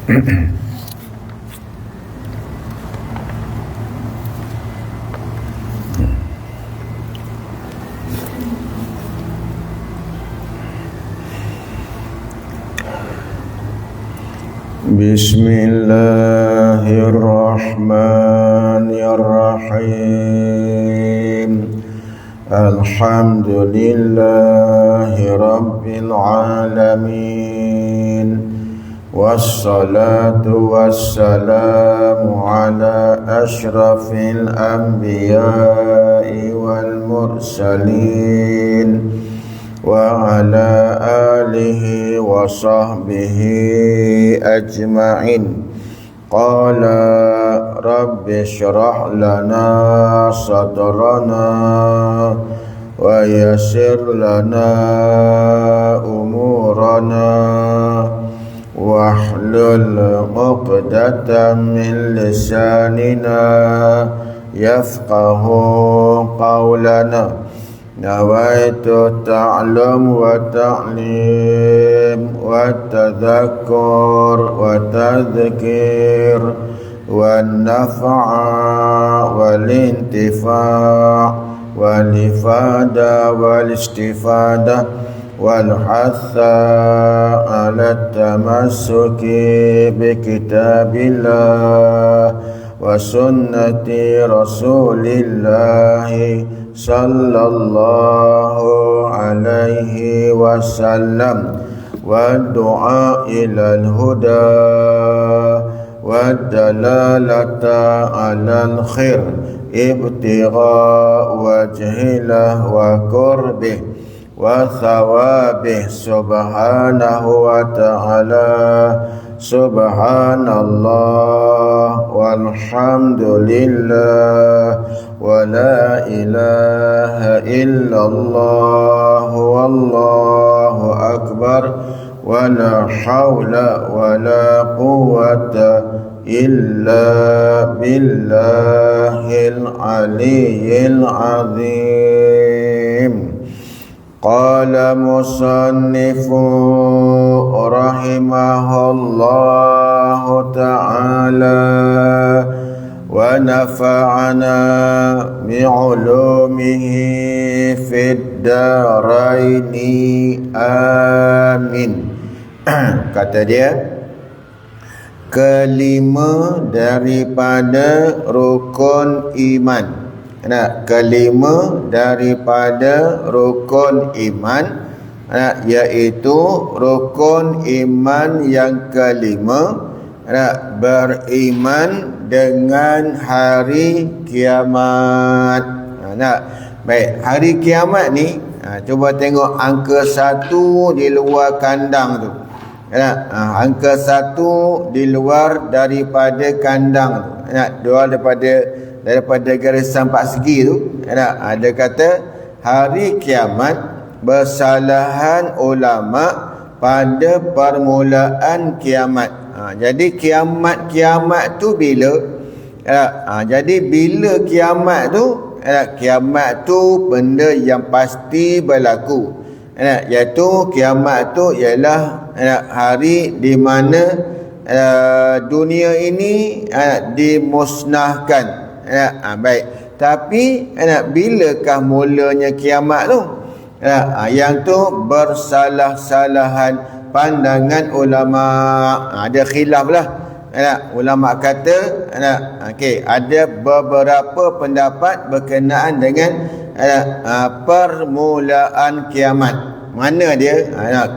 Bismillahirrahmanirrahim. Alhamdulillahi rabbil alamin. Wassalatu wassalamu ala ashrafil anbiya'i wal mursalin wa ala alihi wa sahbihi ajma'in. Qala rabbi shrah lana sadrana wa yassir lana umurana wahlul 'uqdatam min lisanina yafqahu qawlana. Nawaitu ta'lam wa ta'lim wa tadhakkur wa tadhkir wa naf'a wal intifa' wal ifada wal istifada wal hatha ala tamassuki bi kitabillah wa sunnati rasulillahi sallallahu alaihi wasallam wa du'a ilal huda wa dalalata alal khair ibtigha wajhilah wa qurbih wa thawabih subhanahu wa ta'ala. Subhanallah walhamdulillah wa la ilaha illallah wallahu akbar wa la hawla wa la quwwata illa billahil aliyyil azim. Qala musannifu rahimahullahu ta'ala wa nafa'ana bi'ulumihi fid daraini amin. Kata dia, kelima daripada rukun iman. Kelima daripada rukun iman, iaitu rukun iman yang kelima, beriman dengan hari kiamat. Baik, hari kiamat ni, cuba tengok angka 1 di luar kandang tu. Angka 1 di luar daripada kandang tu. Dua daripada garisan 4 segi tu, ada kata hari kiamat bersalahan ulama pada permulaan kiamat. Jadi kiamat tu bila? Jadi bila kiamat tu? Kiamat tu benda yang pasti berlaku. Iaitu kiamat tu ialah hari di mana dunia ini dimusnahkan. Baik. Tapi bilakah mulanya kiamat tu? Yang tu bersalah-salahan pandangan ulama. Ada khilaf lah. Ulama kata ada beberapa pendapat berkenaan dengan permulaan kiamat. Mana dia?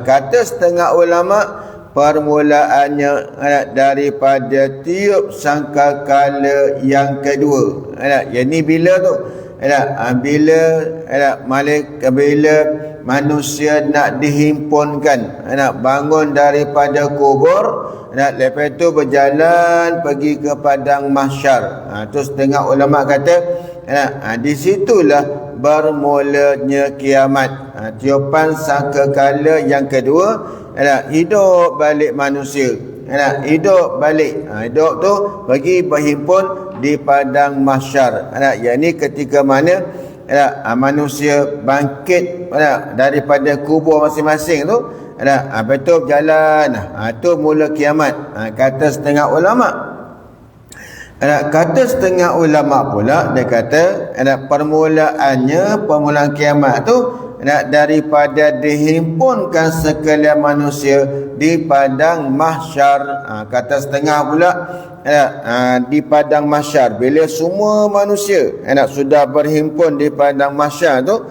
Kata setengah ulama, permulaannya daripada tiup sangkakala yang kedua. Yang ni bila tu? Bila manusia nak dihimpunkan, bangun daripada kubur, lepas tu berjalan pergi ke padang mahsyar. Tu setengah ulama kata di situlah bermulanya kiamat. Tiupan sangkakala yang kedua, hidup balik manusia. Hidup balik. Hidup tu pergi berhimpun di padang mahsyar. Yang ni ketika mana manusia bangkit daripada kubur masing-masing tu, Apa tu berjalan. Tu mula kiamat. Kata setengah ulama. Kata setengah ulama pula dia kata permulaan kiamat tu daripada dihimpunkan sekalian manusia di padang mahsyar. Kata setengah pula di padang mahsyar, bila semua manusia sudah berhimpun di padang mahsyar tu,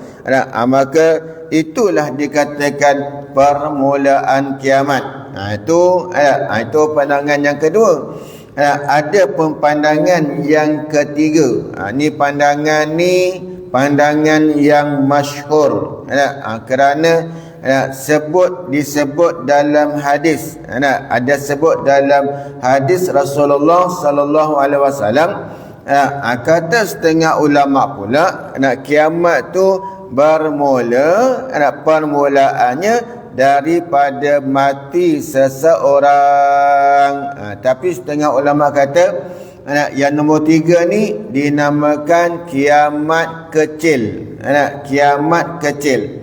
maka itulah dikatakan permulaan kiamat. Itu pandangan yang kedua. Ada pandangan yang ketiga. Ni pandangan yang masyhur. Kerana disebut dalam hadis. Ada sebut dalam hadis Rasulullah sallallahu alaihi wasallam. Kata setengah ulama pula, kiamat tu bermula, permulaannya daripada mati seseorang. Tapi setengah ulama kata yang nombor 3 ni dinamakan kiamat kecil. Kiamat kecil.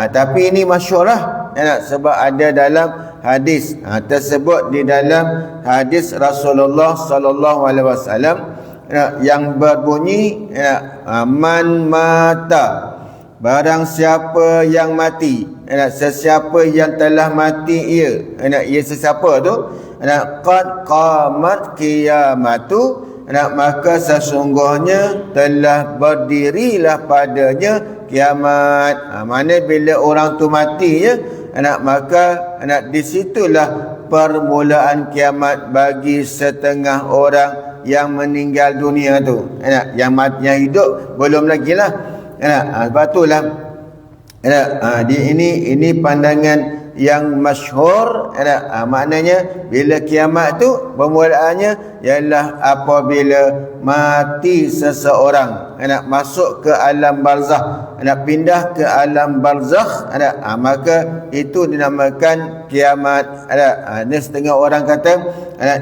Tapi ini masyhur lah, sebab ada dalam hadis, tersebut di dalam hadis Rasulullah sallallahu alaihi wasallam yang berbunyi man mata, barang siapa yang mati, sesiapa yang telah mati ia sesiapa tu, qad qamat qiyamatu, maka sesungguhnya telah berdirilah padanya kiamat. Mana bila orang tu mati maka di situlah permulaan kiamat bagi setengah orang yang meninggal dunia tu. Yang hidup belum lagi lah. Sebab itulah ini pandangan yang masyhur. Maknanya bila kiamat tu bermulaannya ialah apabila mati seseorang, masuk ke alam barzakh, pindah ke alam barzakh, maka itu dinamakan kiamat. Ini setengah orang kata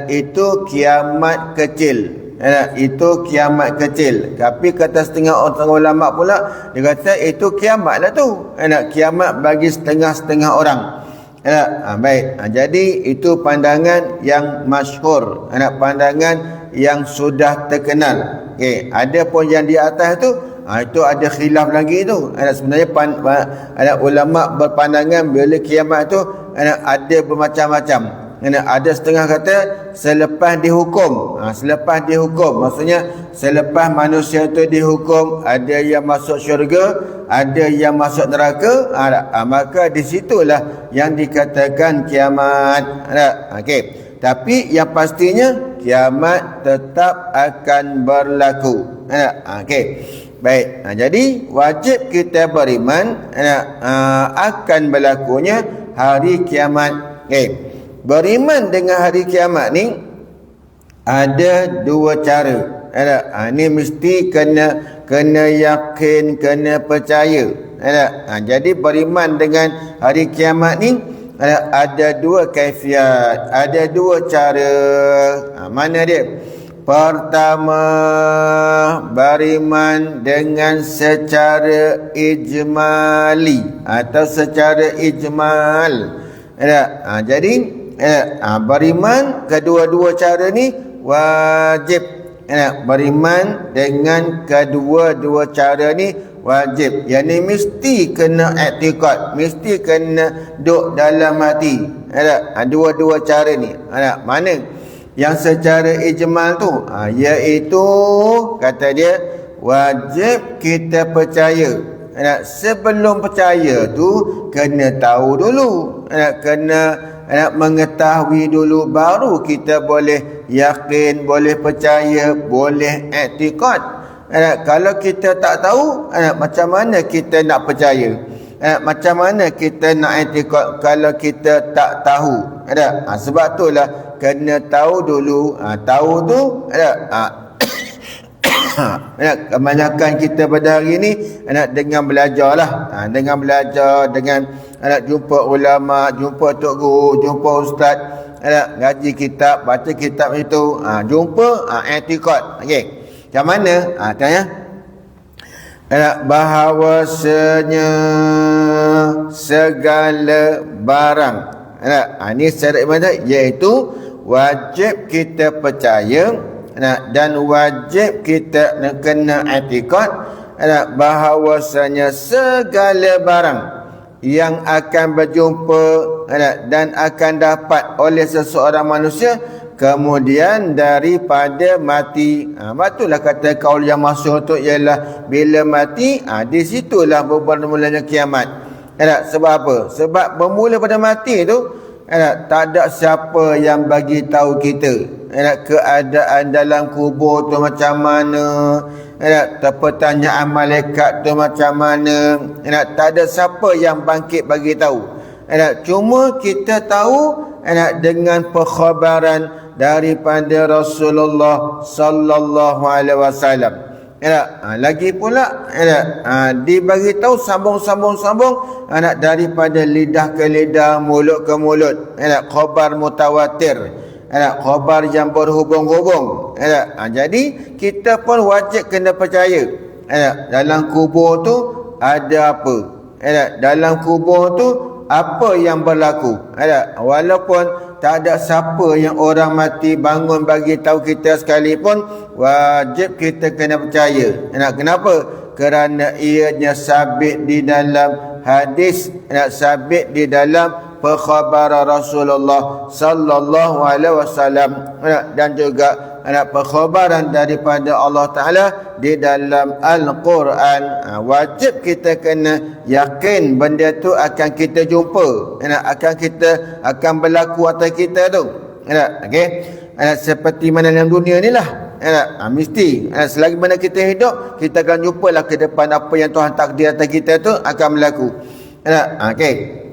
itu kiamat kecil. Itu kiamat kecil. Tapi kata setengah ulama pula, dia kata itu kiamat lah tu. Kiamat bagi setengah-setengah orang. Baik. Jadi itu pandangan yang masyhur, pandangan yang sudah terkenal. Okey, ada pun yang di atas tu, itu ada khilaf lagi tu. Sebenarnya ulama berpandangan bila kiamat tu ada bermacam-macam. Ada setengah kata selepas dihukum. Selepas dihukum, maksudnya selepas manusia tu dihukum, ada yang masuk syurga, ada yang masuk neraka, maka di situlah yang dikatakan kiamat. Okey. Tapi yang pastinya kiamat tetap akan berlaku. Okey. Baik. Jadi wajib kita beriman akan berlakunya hari kiamat. Okey. Beriman dengan hari kiamat ni ada dua cara. Ini mesti kena yakin, kena percaya. Jadi beriman dengan hari kiamat ni ada dua kaifiat, ada dua cara. Mana dia? Pertama, beriman dengan secara ijmali atau secara ijmal. Jadi beriman kedua-dua cara ni wajib. Beriman dengan kedua-dua cara ni wajib. Yang ni mesti kena i'tiqad, mesti kena duk dalam hati. Dua-dua cara ni. Mana yang secara ijmal tu? Iaitu kata dia wajib kita percaya. Sebelum percaya tu kena tahu dulu, kena mengetahui dulu, baru kita boleh yakin, boleh percaya, boleh i'tiqad. Kalau kita tak tahu, macam mana kita nak percaya? Macam mana kita nak i'tiqad kalau kita tak tahu? Sebab itulah kena tahu dulu. Tahu tu kebanyakan kita pada hari ni dengan belajar lah, dengan belajar, dengan jumpa ulama, jumpa tok guru, jumpa ustaz, ngaji kitab, baca kitab itu, jumpa i'tiqad. Okey, macam mana? Tanya bahawasanya segala barang. Ini syarat iman, iaitu wajib kita percaya dan wajib kita kena i'tikad bahawasanya segala barang yang akan berjumpa dan akan dapat oleh seseorang manusia kemudian daripada mati. Betullah kata kaul yang masyhur tu ialah bila mati, di situlah bermulanya kiamat. Sebab apa? Sebab bermula pada mati tu tak ada siapa yang bagi tahu kita keadaan dalam kubur tu macam mana, pertanyaan malaikat tu macam mana. Tak ada siapa yang bangkit bagi tahu. Cuma kita tahu dengan perkhabaran daripada Rasulullah sallallahu alaihi wasallam. Lagi pula dibagi tahu sambung daripada lidah ke lidah, mulut ke mulut. Khabar mutawatir, khabar yang berhubung-hubung. Jadi kita pun wajib kena percaya dalam kubur tu ada apa, dalam kubur tu apa yang berlaku. Walaupun tak ada siapa yang orang mati bangun bagi tahu kita sekalipun, wajib kita kena percaya. Kenapa? Kerana ianya sabit di dalam hadis, sabit di dalam perkhabaran Rasulullah sallallahu alaihi wasallam, dan juga perkhabaran daripada Allah Ta'ala di dalam Al-Quran. Wajib kita kena yakin benda tu akan kita jumpa, akan berlaku atas kita tu. Okay? Seperti mana dalam dunia ni lah, mesti selagi mana kita hidup, kita akan jumpalah ke depan apa yang Tuhan takdir atas kita tu akan berlaku. Okay.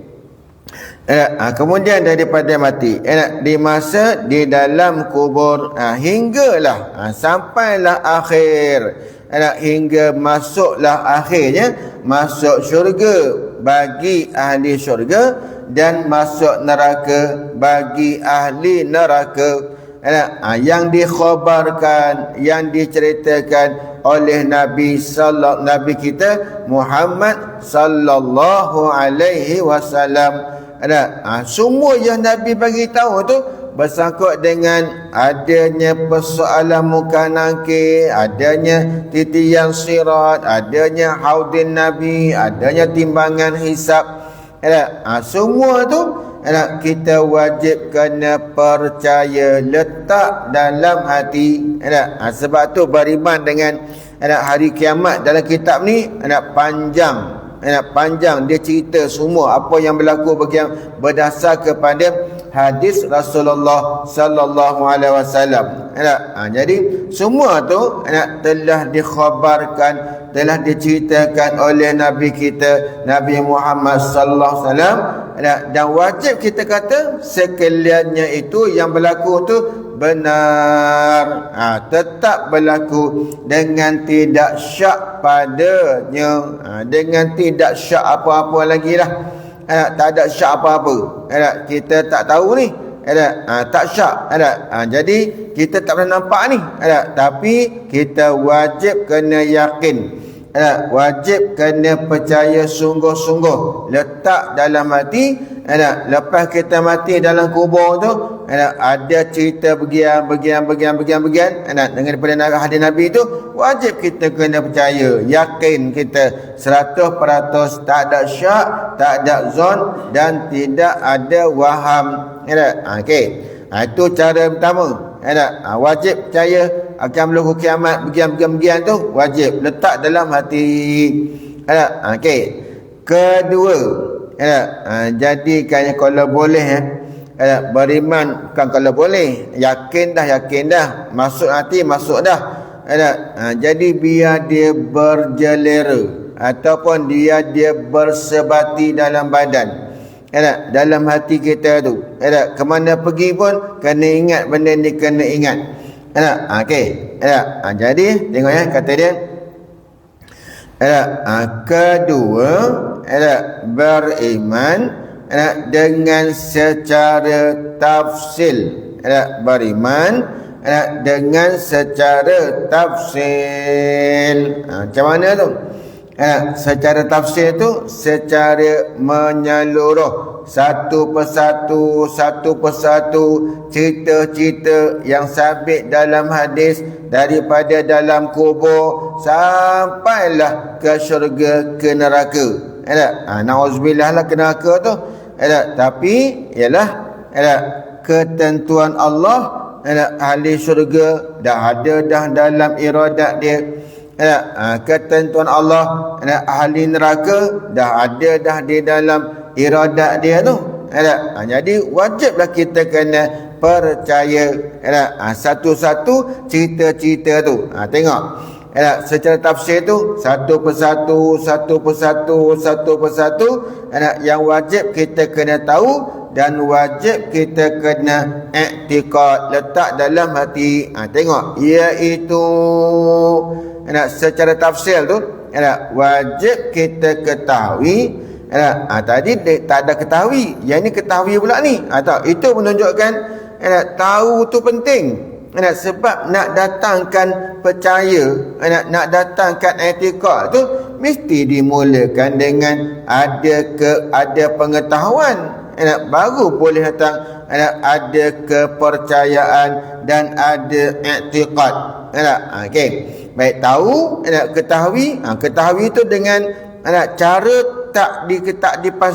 Kemudian daripada mati, di masa di dalam kubur, hinggalah sampailah akhir, hingga masuklah akhirnya masuk syurga bagi ahli syurga dan masuk neraka bagi ahli neraka. Yang dikhabarkan, yang diceritakan oleh Nabi kita Muhammad sallallahu alaihi wasallam. Semua yang Nabi bagi tahu tu bersangkut dengan adanya persoalan muka nangkir, adanya titian sirat, adanya haudin Nabi, adanya timbangan hisab. Semua tu kita wajib kena percaya, letak dalam hati. Sebab tu beriman dengan hari kiamat dalam kitab ni panjang. Panjang dia cerita semua apa yang berlaku berdasar kepada hadis Rasulullah sallallahu alaihi wasallam. Jadi semua tu telah dikhabarkan, telah diceritakan oleh Nabi kita Nabi Muhammad sallallahu alaihi wasallam, dan wajib kita kata sekaliannya itu yang berlaku tu benar, tetap berlaku dengan tidak syak padanya, dengan tidak syak apa-apa lagi lah. Tak ada syak apa-apa. Kita tak tahu ni, tak syak. Jadi kita tak pernah nampak ni, tapi kita wajib kena yakin, wajib kena percaya sungguh-sungguh, letak dalam hati. Lepas kita mati dalam kubur tu, ada cerita bagian dengan daripada hadis Nabi tu, wajib kita kena percaya, yakin kita 100%, tak ada syak, tak ada zon, dan tidak ada waham. Okey, itu cara pertama. Wajib percaya akan berlaku kiamat, bagian tu wajib letak dalam hati. Okey, kedua, jadikan kalau boleh beriman, bukan kalau boleh, yakin dah, masuk hati, masuk dah. Jadi biar dia berjelera ataupun dia bersebati dalam badan, dalam hati kita tu. Kemana pergi pun kena ingat benda ni, kena ingat. Okey. Jadi tengok kata dia, kedua, beriman dengan secara tafsil. Beriman dengan secara tafsil. Macam mana tu? secara tafsir tu secara menyeluruh, satu persatu cerita-cerita yang sabit dalam hadis daripada dalam kubur sampailah ke syurga, ke neraka. Na'udzubillah lah ke neraka tu. Tapi ialah ketentuan Allah, ahli syurga dah ada dah dalam iradat dia. Ketentuan Allah, ahli neraka dah ada dah di dalam iradat dia tu. Jadi wajiblah kita kena percaya satu-satu cerita-cerita tu. Tengok secara tafsir tu satu persatu yang wajib kita kena tahu dan wajib kita kena i'tiqad, letak dalam hati. Tengok, iaitu secara tafsir tu wajib kita ketahui. Tadi tak ada ketahui, yang ni ketahui pula ni. Itu menunjukkan tahu tu penting. Sebab nak datangkan percaya, nak datangkan i'tiqad tu mesti dimulakan dengan ada pengetahuan. Baru boleh datang ada kepercayaan dan ada i'tiqad. Okey. Baik, tahu, ketahui itu dengan cara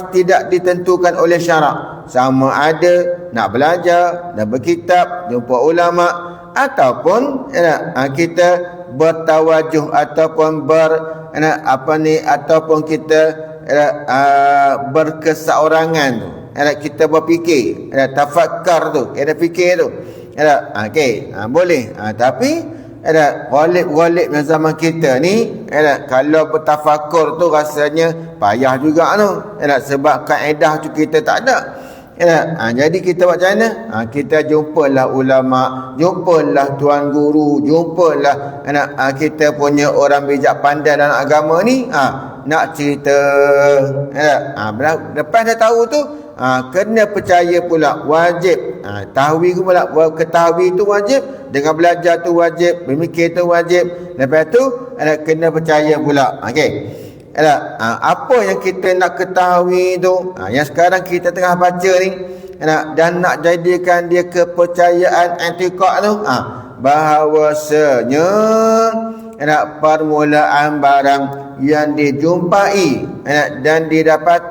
tidak ditentukan oleh syarak. Sama ada nak belajar, nak berkitab, jumpa ulama, ataupun kita bertawajuh ataupun ataupun kita berkeseorangan tu. Kita berfikir, tafakkar tu, kita fikir tu. Okey, boleh. Tapi ghalib zaman kita ni, kalau bertafakur tu rasanya payah juga tu. Sebab kaedah tu kita tak ada. Jadi kita buat macam mana? Kita jumpalah ulama, jumpalah tuan guru, jumpalah kita punya orang bijak pandai dalam agama ni. Nak cerita, lepas dah tahu tu, kena percaya pula, wajib. Tahwi pula, ketahui tu wajib, dengan belajar tu wajib, berfikir tu wajib. Lepas tu kena percaya pula. Okey. Apa yang kita nak ketahui tu, yang sekarang kita tengah baca ni, dan nak jadikan dia kepercayaan i'tiqad tu, bahawasanya permulaan barang yang dijumpai dan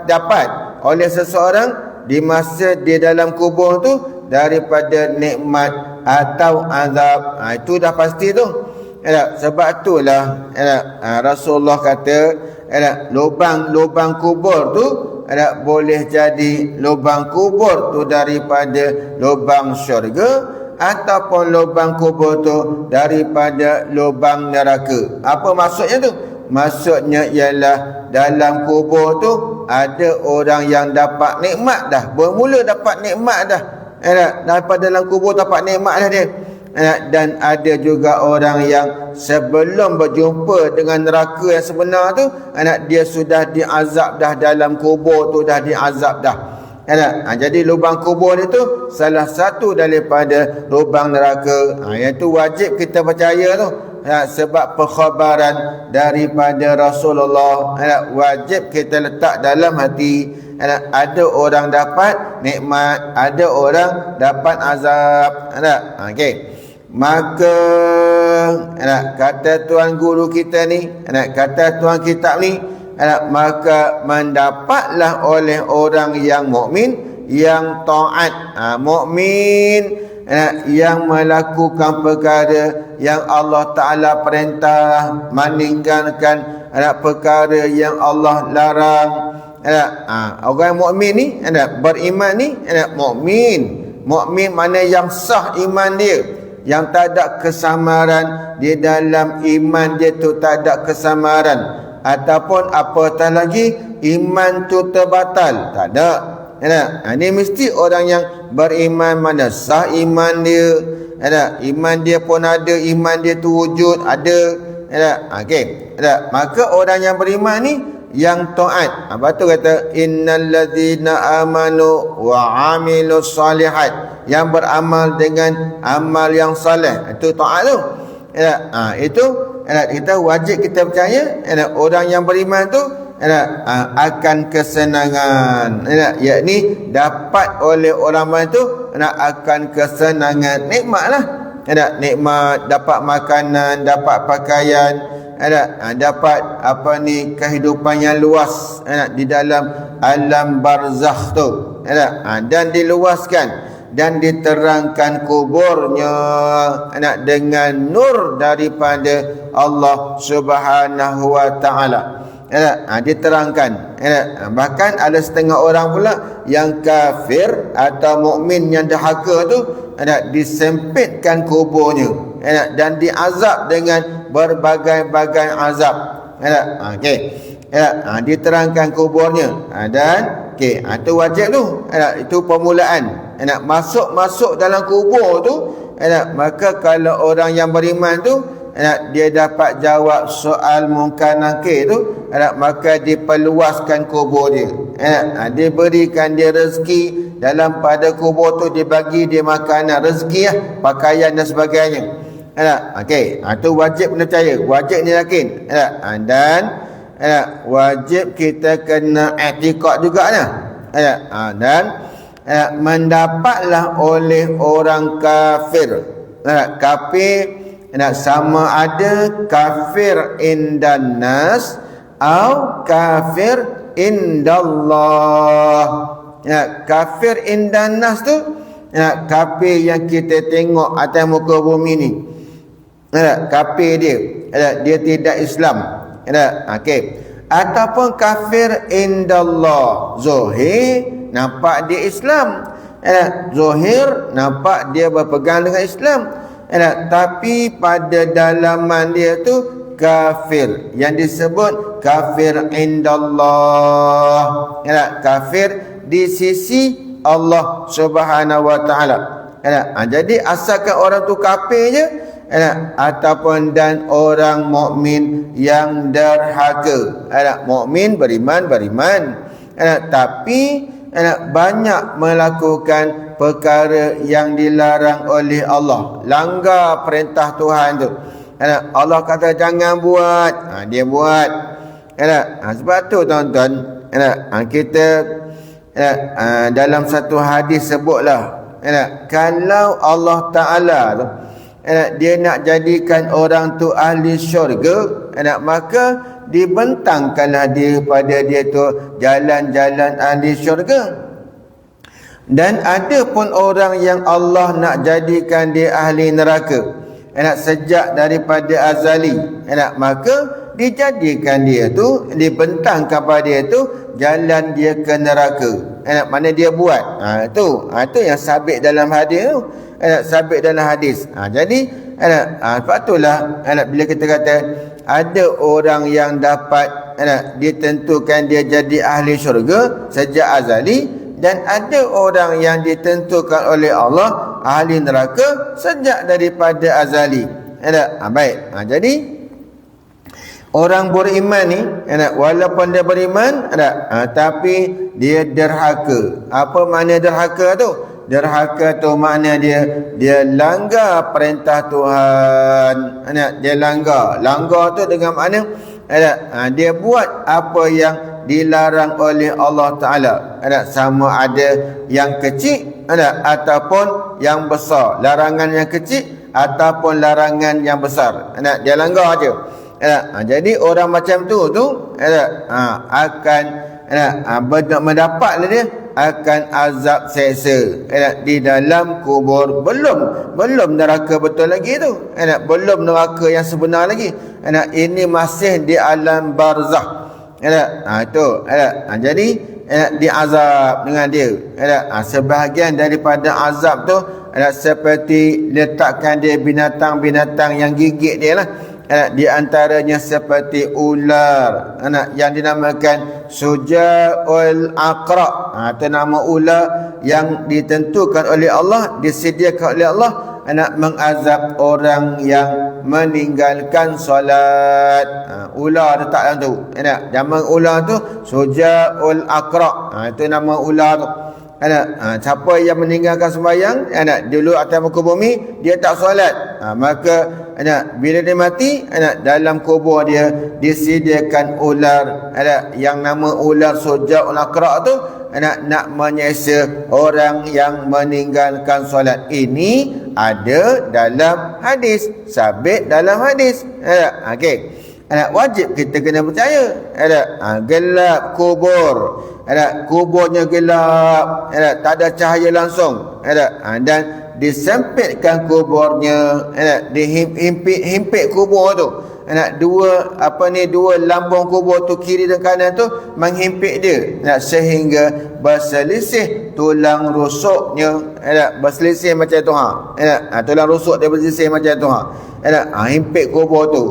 dapat oleh seseorang di masa di dalam kubur tu daripada nikmat atau azab, itu dah pasti tu. Sebab itulah Rasulullah kata lubang kubur tu boleh jadi lubang kubur tu daripada lubang syurga, ataupun lubang kubur tu daripada lubang neraka. Apa maksudnya tu? Maksudnya ialah dalam kubur tu ada orang yang dapat nikmat dah, bermula dapat nikmat dah. Daripada dalam kubur dapat nikmat dah dia. Dan ada juga orang yang sebelum berjumpa dengan neraka yang sebenar tu, dia sudah diazab dah dalam kubur tu, dah diazab dah. Jadi lubang kubur itu salah satu daripada lubang neraka. Yang tu wajib kita percaya tu. Sebab perkhabaran daripada Rasulullah, wajib kita letak dalam hati. Ada orang dapat nikmat, ada orang dapat azab. Okey. Maka kata tuan guru kita ni, kata tuan kitab ni, maka mendapatlah oleh orang yang mukmin, yang taat, mukmin, yang melakukan perkara yang Allah Ta'ala perintah, meninggalkan perkara yang Allah larang. Orang mukmin ni, beriman ni, mukmin mana yang sah iman dia, yang tak ada kesamaran di dalam iman dia tu, tak ada kesamaran, ataupun apatah lagi iman tu terbatal, tak ada. Ini mesti orang yang beriman mana sah iman dia, iman dia pun ada, iman dia tu wujud, ada. Okey. Maka orang yang beriman ni yang taat. Apa tu kata innal ladzina amanu wa amilus solihat, yang beramal dengan amal yang soleh, itu taat tu. Itu kita wajib kita percaya orang yang beriman tu akan kesenangan, yakni dapat oleh orang beriman tu akan kesenangan, nikmatlah, nikmat, dapat makanan, dapat pakaian, dapat kehidupan yang luas di dalam alam barzakh tu, dan diluaskan dan diterangkan kuburnya dengan nur daripada Allah Subhanahu wa taala. Diterangkan. Bahkan ada setengah orang pula yang kafir atau mukmin yang derhaka tu disempitkan kuburnya dan diazab dengan berbagai-bagai azab. Diterangkan kuburnya dan itu wajib tu. Itu permulaan. Masuk dalam kubur tu, maka kalau orang yang beriman tu dia dapat jawab soal mungkar nakir tu, maka diperluaskan kubur dia, diberikan dia rezeki dalam pada kubur tu, dibagi dia makanan, rezeki pakaian dan sebagainya. Itu wajib kena percaya, wajib ni yakin, dan wajib kita kena i'tiqad juga dan mendapatlah oleh orang kafir. Kafir sama ada kafir indan nas atau kafir indallah. Kafir indan nas tu kafir yang kita tengok atas muka bumi ni. Kafir dia tidak Islam. Ataupun kafir indallah, zahir nampak dia Islam, zahir nampak dia berpegang dengan Islam, tapi pada dalaman dia tu kafir, yang disebut kafir indallah, kafir di sisi Allah Subhanahu wa taala. Jadi asalkan orang tu kafir je, ataupun dan orang mukmin yang derhaka. Mukmin beriman, tapi banyak melakukan perkara yang dilarang oleh Allah, langgar perintah Tuhan tu. Allah kata jangan buat, dia buat. Sebab tu tuan-tuan, kita dalam satu hadis sebutlah, kalau Allah Ta'ala tu dia nak jadikan orang tu ahli syurga, maka dibentangkanlah dia pada dia tu jalan-jalan ahli syurga. Dan ada pun orang yang Allah nak jadikan dia ahli neraka, sejak daripada azali, maka dijadikan dia tu, dibentangkan pada dia tu jalan dia ke neraka. Mana dia buat, itu yang sabit dalam hadis tu, sabit dalam hadis. Jadi sebab itulah bila kita kata ada orang yang dapat ditentukan dia jadi ahli syurga sejak azali, dan ada orang yang ditentukan oleh Allah ahli neraka sejak daripada azali. Baik. Jadi orang beriman ni, walaupun dia beriman, tapi dia derhaka. Apa makna derhaka tu? Derhaka tu makna dia langgar perintah Tuhan. Dia langgar tu dengan makna dia buat apa yang dilarang oleh Allah Ta'ala, sama ada yang kecil ataupun yang besar, larangan yang kecil ataupun larangan yang besar, dia langgar je. Jadi orang macam tu akan mendapatlah dia akan azab seksa di dalam kubur. Belum neraka betul lagi tu, belum neraka yang sebenar lagi. Ini masih di alam barzakh. Jadi diazab dengan dia. Sebahagian daripada azab tu seperti letakkan dia binatang-binatang yang gigit dia lah. Di antaranya seperti ular, yang dinamakan Suja'ul Aqra. Itu nama ular yang ditentukan oleh Allah, disediakan oleh Allah mengazab orang yang meninggalkan solat. Ular letak dalam tu. Nama ular tu Suja'ul Aqra. Itu nama ular tu. siapa yang meninggalkan sembahyang dulu atas muka bumi, dia tak solat, maka bila dia mati, dalam kubur dia disediakan ular, yang nama ular sujak ulaqra tu, nak menyeksa orang yang meninggalkan solat. Ini ada dalam hadis, sabit dalam hadis. Okey, wajib kita kena percaya. Gelap kubur, kuburnya gelap, tak ada cahaya langsung, dan disempitkan kuburnya, dihimpit kubur tu, dua lambung kubur tu, kiri dan kanan tu menghimpit dia, sehingga berselisih tulang rusuknya, berselisih macam tu, tulang rusuk dia berselisih macam tu, himpit kubur tu,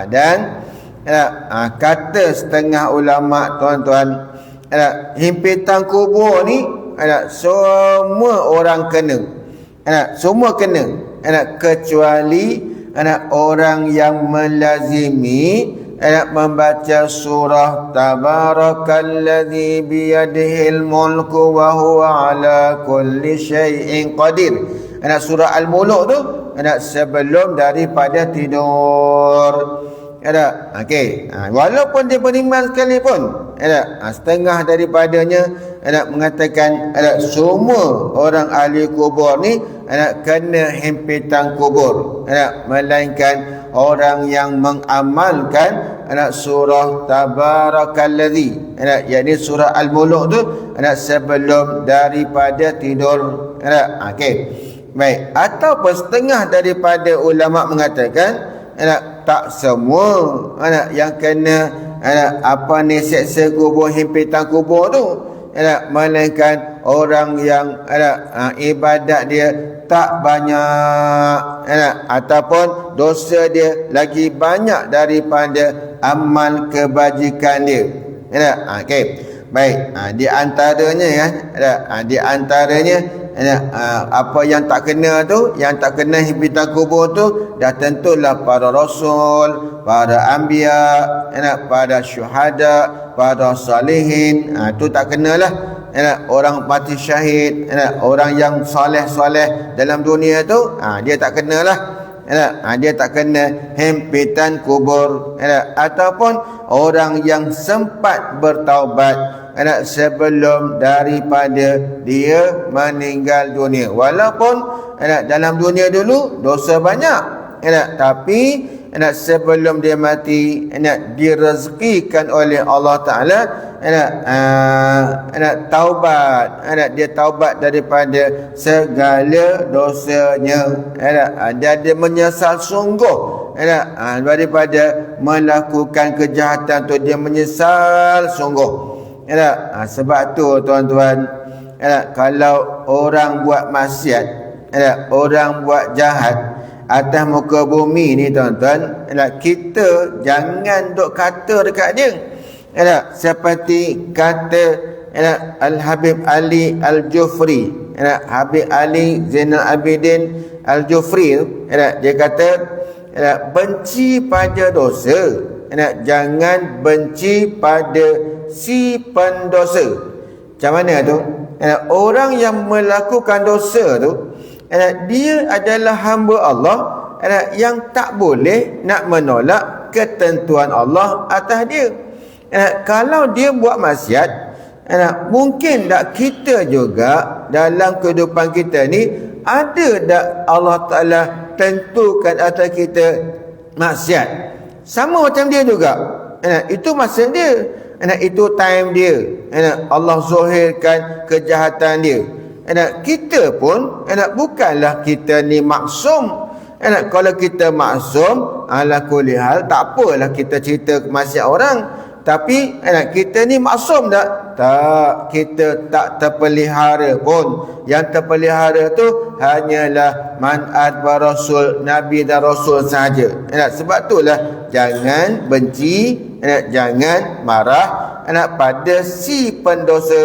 dan kata setengah ulama, tuan-tuan, himpitan kubur ni semua orang kena, semua kena, kecuali orang yang melazimi membaca surah Tabarakalladzi biyadihil mulku wa huwa ala kulli syai'in qadir, surah Al-Muluk tu, sebelum daripada tidur. Okey, walaupun dia beriman sekalipun, setengah daripadanya mengatakan semua orang ahli kubur ni kena himpitan kubur, melainkan orang yang mengamalkan surah Tabarakalladzi, yakni surah Al-Muluk tu, sebelum daripada tidur. Okey, baik. Ataupun setengah daripada ulama mengatakan tak semua yang kena seksa kubur, himpitan kubur tu, melainkan orang yang ibadat dia tak banyak, ataupun dosa dia lagi banyak daripada amal kebajikan dia. Okey, baik. Di antaranya di antaranya apa yang tak kena tu, yang tak kena himpitan kubur tu, dah tentulah para rasul, para anbiya, para syuhada, para salihin, tu tak kenalah. Orang mati syahid, orang yang soleh-soleh dalam dunia tu, dia tak kenalah. Dia tak kena himpitan kubur. Ataupun orang yang sempat bertaubat sebelum daripada dia meninggal dunia, walaupun dalam dunia dulu dosa banyak, tapi sebelum dia mati direzekikan oleh Allah Ta'ala taubat, dia taubat daripada segala dosanya, dia menyesal sungguh daripada melakukan kejahatan tu, dia menyesal sungguh. Sebab tu tuan-tuan, kalau orang buat maksiat, orang buat jahat atas muka bumi ni tuan-tuan, kita jangan duk kata dekat dia, seperti kata Al-Habib Ali Al-Jufri, Habib Ali Zainal Abidin Al-Jufri tu, dia kata benci pada dosa, jangan benci pada si pendosa. Macam mana tu? Orang yang melakukan dosa tu, dia adalah hamba Allah, yang tak boleh nak menolak ketentuan Allah atas dia. Kalau dia buat maksiat, mungkin tak kita juga dalam kehidupan kita ni ada tak Allah Ta'ala tentukan atas kita maksiat, sama macam dia juga. Itu masa dia, itu time dia, Allah zahirkan kejahatan dia. Kita pun bukanlah kita ni maksum. Kalau kita maksum, ala kulli hal tak apalah kita cerita maksiat orang. Tapi kita ni maksum tak? Tak, kita tak terpelihara pun. Yang terpelihara tu hanyalah man'at wa rasul, Nabi dan Rasul sahaja. Sebab itulah jangan benci, jangan marah pada si pendosa.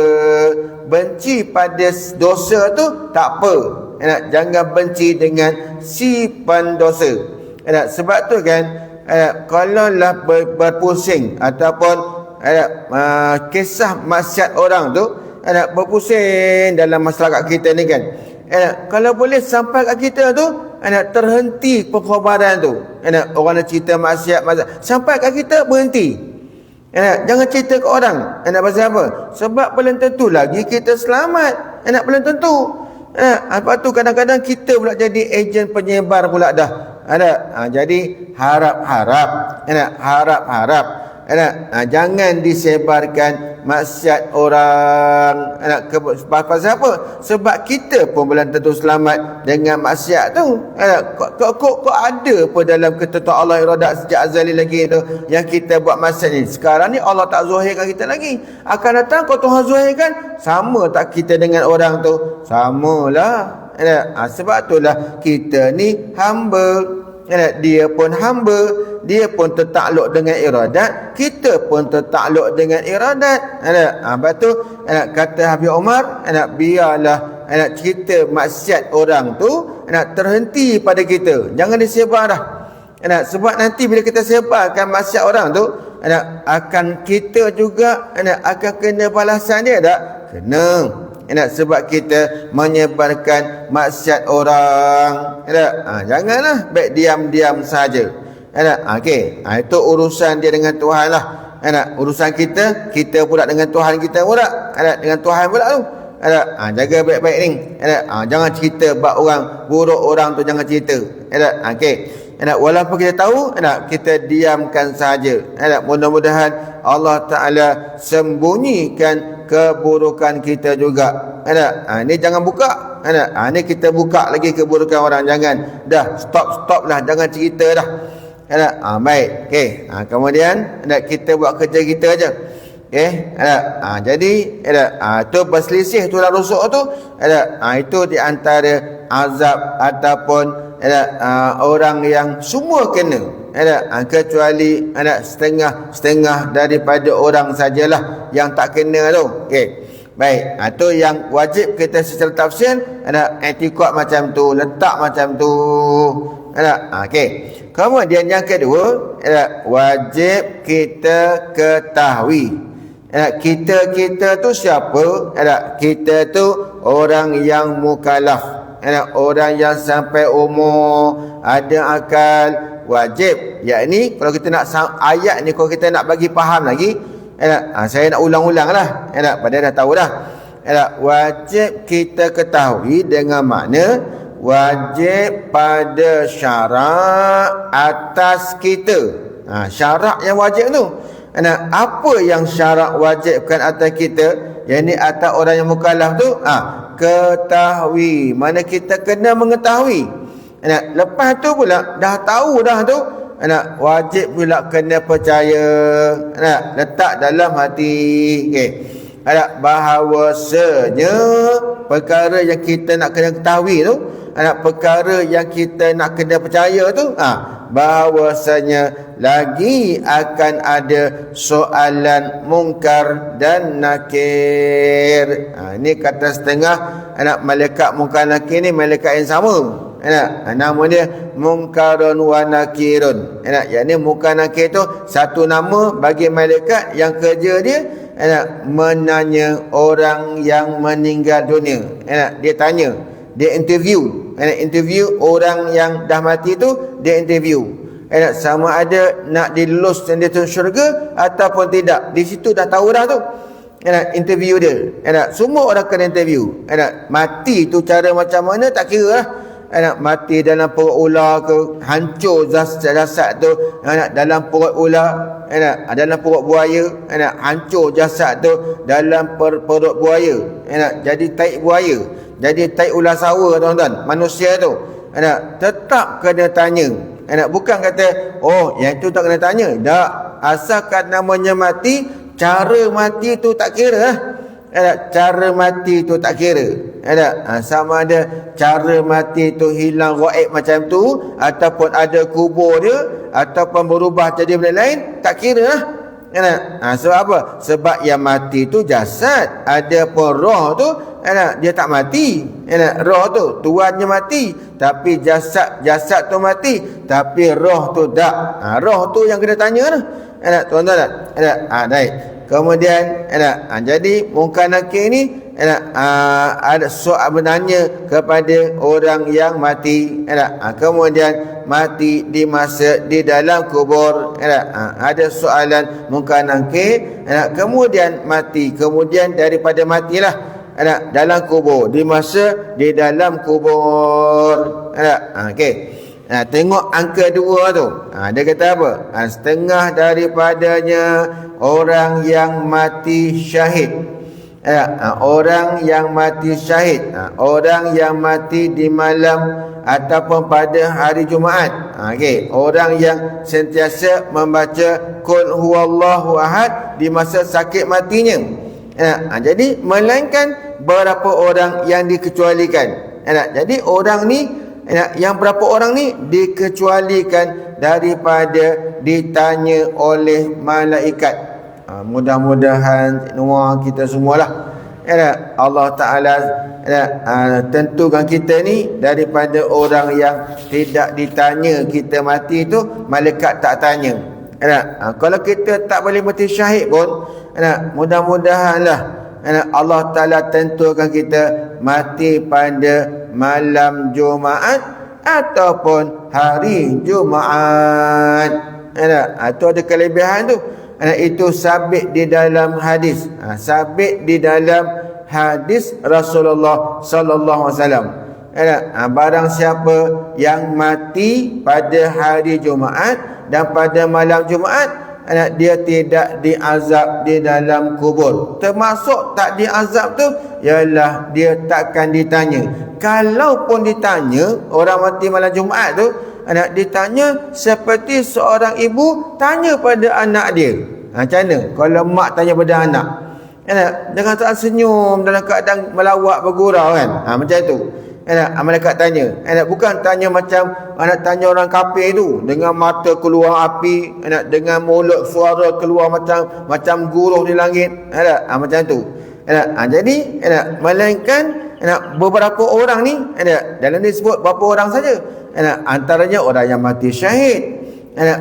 Benci pada dosa tu tak apa, jangan benci dengan si pendosa. Sebab tu kan, kalaulah berpusing ataupun kisah maksiat orang tu, berpusing dalam masyarakat kita ni kan. Kalau boleh sampai kat kita tu, terhenti pengkhabaran tu. Orang nak cerita maksiat, sampai kat kita berhenti. Jangan cerita ke orang. Pasal apa? Sebab belum tentu lagi kita selamat. Belum tentu. Lepas tu kadang-kadang kita pula jadi ejen penyebar pula dah. Jadi harap-harap jangan disebarkan maksiat orang. Pasal apa? Sebab kita pun belum tentu selamat dengan maksiat tu. Kok ada apa dalam ketentuan Allah iradat sejak azali lagi tu yang kita buat maksiat ni. Sekarang ni Allah tak zahirkan kita lagi. Akan datang kau Tuhan zahirkan, sama tak kita dengan orang tu? Samalah. Sebab itulah kita ni hamba. Dia pun hamba, dia pun tertakluk dengan iradat, kita pun tertakluk dengan iradat. Lepas tu kata Habib Umar, biarlah cerita maksiat orang tu terhenti pada kita, jangan disebar dah. Sebab nanti bila kita sebarkan maksiat orang tu, akan kita juga akan kena balasan dia tak? Kena. Sebab kita menyebarkan maksiat orang. Janganlah baik diam-diam saja. Okey, itu urusan dia dengan Tuhan lah. Urusan kita pula dengan Tuhan kita pula. Dengan Tuhan pula tu. Jaga baik-baik ni. Jangan cerita bab orang buruk orang tu, jangan cerita. Okey. Walaupun kita tahu, kita diamkan saja. Mudah-mudahan Allah Ta'ala sembunyikan keburukan kita juga. Ini jangan buka. Ini kita buka lagi keburukan orang. Jangan. Dah, stop lah. Jangan cerita dah. Baik. Okay. Kemudian kita buat kerja kita aja. Okay. Jadi itu berselisih tulang rusuk tu. Itu di antara azab ataupun orang yang semua kena. Kecuali setengah daripada orang sajalah yang tak kena tu. Okey. Baik, itu yang wajib kita secara tafsir, i'tiqad macam tu, letak macam tu. Okey. Kemudian yang kedua, wajib kita ketahui. Kita tu siapa? Kita tu orang yang mukallaf. Orang yang sampai umur, ada akal, wajib. Yakni kalau kita nak ayat ni, kalau kita nak bagi faham lagi, saya nak ulang-ulang lah. Pada dah tahu dah. Wajib kita ketahui dengan makna wajib pada syarak atas kita. Syarak yang wajib tu, apa yang syarak wajibkan atas kita, yang ni atas orang yang mukallaf tu, ketahui. Mana kita kena mengetahui. Lepas tu pula dah tahu dah tu, wajib pula kena percaya. Letak dalam hati. Okey. Bahawasanya perkara yang kita nak kena ketahui tu, perkara yang kita nak kena percaya tu, bahawasanya lagi akan ada soalan mungkar dan nakir. Ini kata setengah malaikat mungkar nakir ni malaikat yang sama. Nama dia mungkarun wa nakirun. Yang ni mungkar nakir tu satu nama bagi malaikat yang kerja dia menanya orang yang meninggal dunia. Dia tanya, dia interview. Interview orang yang dah mati tu, dia interview. Sama ada nak diluluskan dia ke syurga ataupun tidak. Di situ dah tahu dah tu. Interview dia. Semua orang kena interview. Mati tu cara macam mana tak kira lah. Mati dalam perut ular ke, hancur jasad tu dalam perut ular, dalam perut buaya, hancur jasad tu dalam perut buaya, jadi taik buaya, jadi taik ular sawa tuan-tuan. Manusia tu tetap kena tanya. Bukan kata yang itu tak kena tanya. Tak, asalkan namanya mati, cara mati tu tak kira lah. Cara mati tu tak kira. Sama ada cara mati tu hilang gaib macam tu, ataupun ada kubur dia, ataupun berubah jadi benda lain, tak kira lah. Sebab apa? Sebab yang mati tu jasad. Ada pun roh tu, dia tak mati. Roh tu tuannya mati, tapi jasad tu mati, tapi roh tu tak. Roh tu yang kena tanya lah. Tuan-tuan tak? Baik. Kemudian jadi mungkar nakir ni ada soal bertanya kepada orang yang mati. Kemudian mati di masa di dalam kubur. Ada soalan mungkar nakir. Kemudian mati. Kemudian daripada matilah dalam kubur, di masa di dalam kubur. Okey. Tengok angka 2 tu. Dia kata apa? Setengah daripadanya orang yang mati syahid. Orang yang mati syahid, orang yang mati di malam ataupun pada hari Jumaat. Okey, orang yang sentiasa membaca Qul huwallahu ahad di masa sakit matinya. Jadi melainkan berapa orang yang dikecualikan. Jadi orang ni, yang berapa orang ni dikecualikan daripada ditanya oleh malaikat. Mudah-mudahan kita semualah Allah Ta'ala tentukan kita ni daripada orang yang tidak ditanya kita mati tu, malaikat tak tanya. Kalau kita tak boleh mati syahid pun, mudah-mudahanlah Allah Ta'ala tentukan kita mati pada malam Jumaat ataupun hari Jumaat. Itu ada kelebihan tu. Itu sabit di dalam hadis. Sabit di dalam hadis Rasulullah sallallahu alaihi wasallam. Barang siapa yang mati pada hari Jumaat dan pada malam Jumaat, dia tidak diazab di dalam kubur. Termasuk tak diazab tu ialah dia takkan ditanya. Kalaupun ditanya, orang mati malam Jumaat tu ditanya seperti seorang ibu tanya pada anak dia. Macam mana kalau mak tanya pada anak? Dengan tak senyum, dalam keadaan melawak bergurau kan. Macam tu. Malaikat tanya. Bukan tanya macam anak tanya orang kafir tu, dengan mata keluar api, dengan mulut suara keluar macam guruh di langit. Macam tu. Jadi melainkan beberapa orang ni, dalam ni sebut berapa orang saja. Antaranya orang yang mati syahid,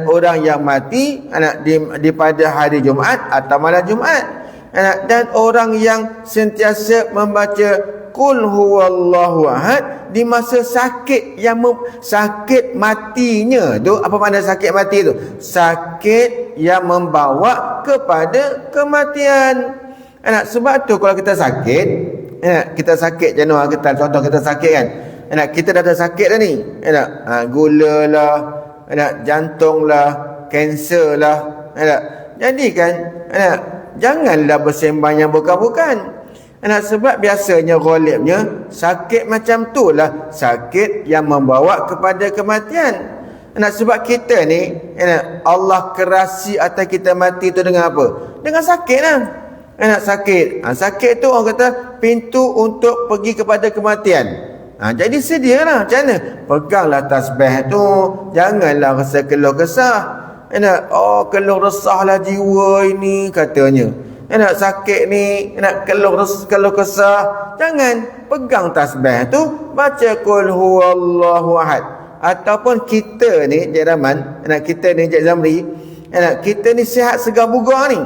orang yang mati di pada hari Jumaat atau malam Jumaat, dan orang yang sentiasa membaca Qul huwallahu ahad di masa sakit sakit matinya tu. Apa makna sakit mati tu? Sakit yang membawa kepada kematian. Sebab tu kalau kita sakit, kita sakit jangan kita contoh kita sakit kan. Kita dah ada sakit dah ni. Gula lah, jantung lah, kanser lah. Jadi kan, janganlah bersembang yang bukan-bukan. Sebab biasanya ghalibnya sakit macam tu lah sakit yang membawa kepada kematian. Sebab kita ni, Allah kerasi atas kita mati tu dengan apa? Dengan sakit lah. Sakit. Sakit tu orang kata pintu untuk pergi kepada kematian. Jadi sedialah. Macam mana? Peganglah tasbih tu. Janganlah rasa keluh kesah. Keluh resahlah jiwa ini katanya. Sakit ni, keluh kesah. Jangan. Pegang tasbih tu, baca Qul huwallahu ahad. Ataupun kita ni, Cik Rahman, kita ni Cik Zamri, kita ni sihat segar bugar ni.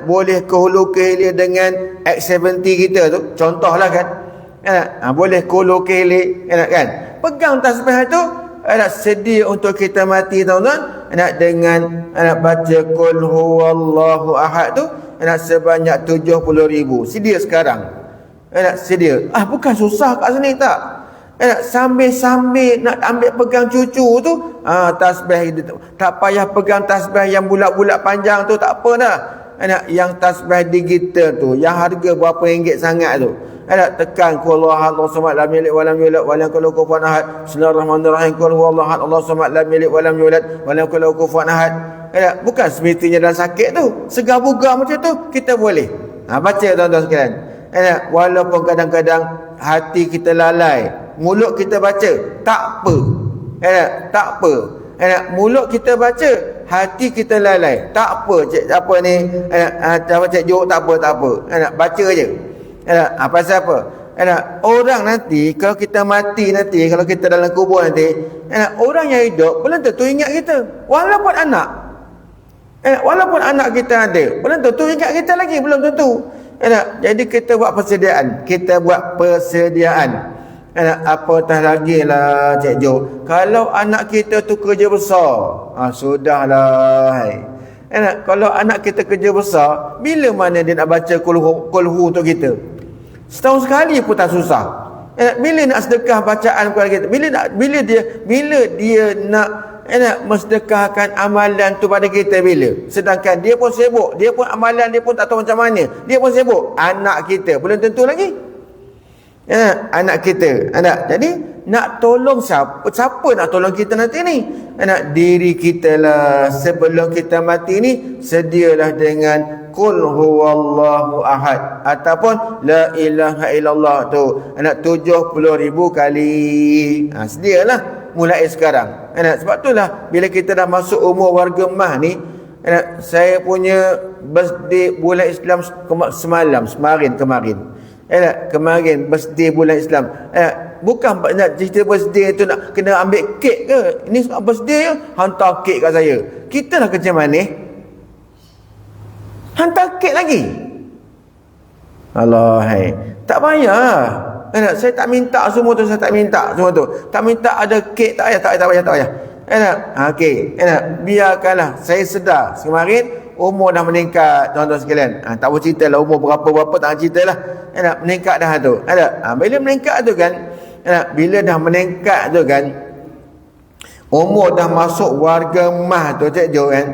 Boleh ke hulu ke hilir dengan X70 kita tu. Contohlah kan. Boleh ke hulu ke hilir kan. Pegang tasbih tu, sedia untuk kita mati tuan-tuan, dengan baca Qul huwallahu ahad tu sebanyak 70,000. Sedia sekarang. Sedia. Bukan susah kat sini tak. Sambil-sambil nak ambil pegang cucu tu, tasbih tak payah pegang tasbih yang bulat-bulat panjang tu, tak apa dah. Yang tasbih digital tu, yang harga berapa ringgit sangat tu. Tekan Qul huwallahu ahad Allahu samad lam yalid wa lam yulad wa lam yakul lahu kufuwan ahad. Bismillahirrahmanirrahim. Qul huwallahu ahad Allahu samad lam yalid wa lam yulad wa lam yakul lahu kufuwan ahad. Bukan semestinya dalam sakit tu, segar bugar macam tu kita boleh baca tuan-tuan sekalian. Walaupun kadang-kadang hati kita lalai, mulut kita baca, tak apa. Tak apa. Mulut kita baca, hati kita lalai, tak apa. Apa ni, Cik Jo, tak apa. Baca je. Pasal apa? Orang nanti, kalau kita mati nanti, kalau kita dalam kubur nanti, orang yang hidup belum tentu ingat kita, walaupun anak. Walaupun anak kita ada, belum tentu ingat kita lagi, belum tentu. Jadi kita buat persediaan. Apatah lagi lah Cik Jo, kalau anak kita tu kerja besar, sudahlah. Kalau anak kita kerja besar, bila mana dia nak baca kulhu untuk kita? Setahun sekali pun tak susah. Bila nak sedekah bacaan kepada kita? Bila dia nak mensedekahkan amalan tu pada kita bila? Sedangkan dia pun sibuk, dia pun amalan dia pun tak tahu macam mana, dia pun sibuk. Anak kita belum tentu lagi. Anak kita. Jadi nak tolong siapa nak tolong kita nanti ni? Diri kita lah. Sebelum kita mati ni, sedialah dengan Qul huwallahu ahad ataupun la ilaha illallah tu 70,000 kali. Sedialah mulai sekarang. Sebab itulah bila kita dah masuk umur warga emah ni, saya punya birthday bulan Islam kemarin birthday bulan Islam. Bukan nak cerita birthday tu nak kena ambil kek ke? Ini sebab birthday hantar kek kat saya. Kita lah kerja manis, hantar kek lagi. Allah, tak payah. Saya tak minta semua tu, tak minta ada kek, tak payah. Okey, biarkanlah. Saya sedar kemarin umur dah meningkat, tuan-tuan sekalian. Tak boleh cerita lah umur berapa tak cerita lah. Meningkat dah tu. Bila meningkat tu kan, bila dah meningkat tu kan, umur dah masuk warga emah tu Cik Jo kan,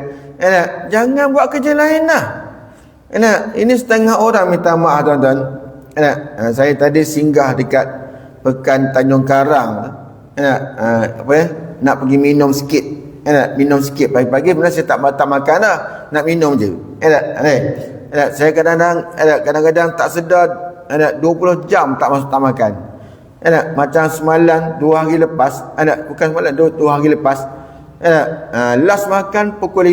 jangan buat kerja lain lah. Ini setengah orang minta maaf tuan-tuan. Saya tadi singgah dekat Pekan Tanjung Karang. Nak pergi minum sikit. Pagi-pagi benar saya tak makan dah, nak minum je. Saya kadang-kadang tak sedar 20 jam tak makan. Macam semalam 2 hari lepas, bukan semalam 2 hari lepas, last makan pukul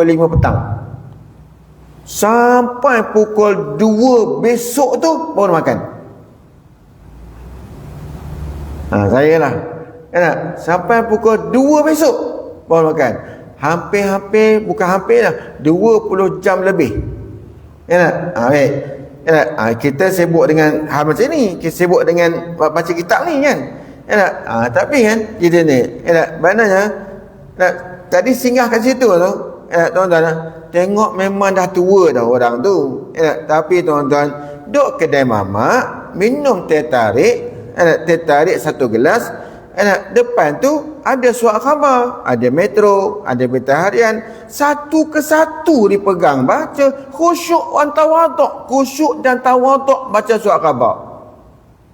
5 petang. Sampai pukul 2 besok tu baru makan. Saya lah. Sampai pukul 2 besok baru makan. Hampir bukan hampir lah, 20 jam lebih. Baik. Kita sibuk dengan hal macam ni, kita sibuk dengan baca kitab ni kan. Tapi kan kita ni, maknanya tadi singgah kat situ tu, tuan-tuan, tengok memang dah tua dah orang tu. Tapi tuan-tuan, duk kedai mamak, minum teh tarik 1 gelas. Depan tu ada surat khabar, ada Metro, ada Berita Harian, satu ke satu dipegang baca, khusyuk dan tawaduk baca surat khabar.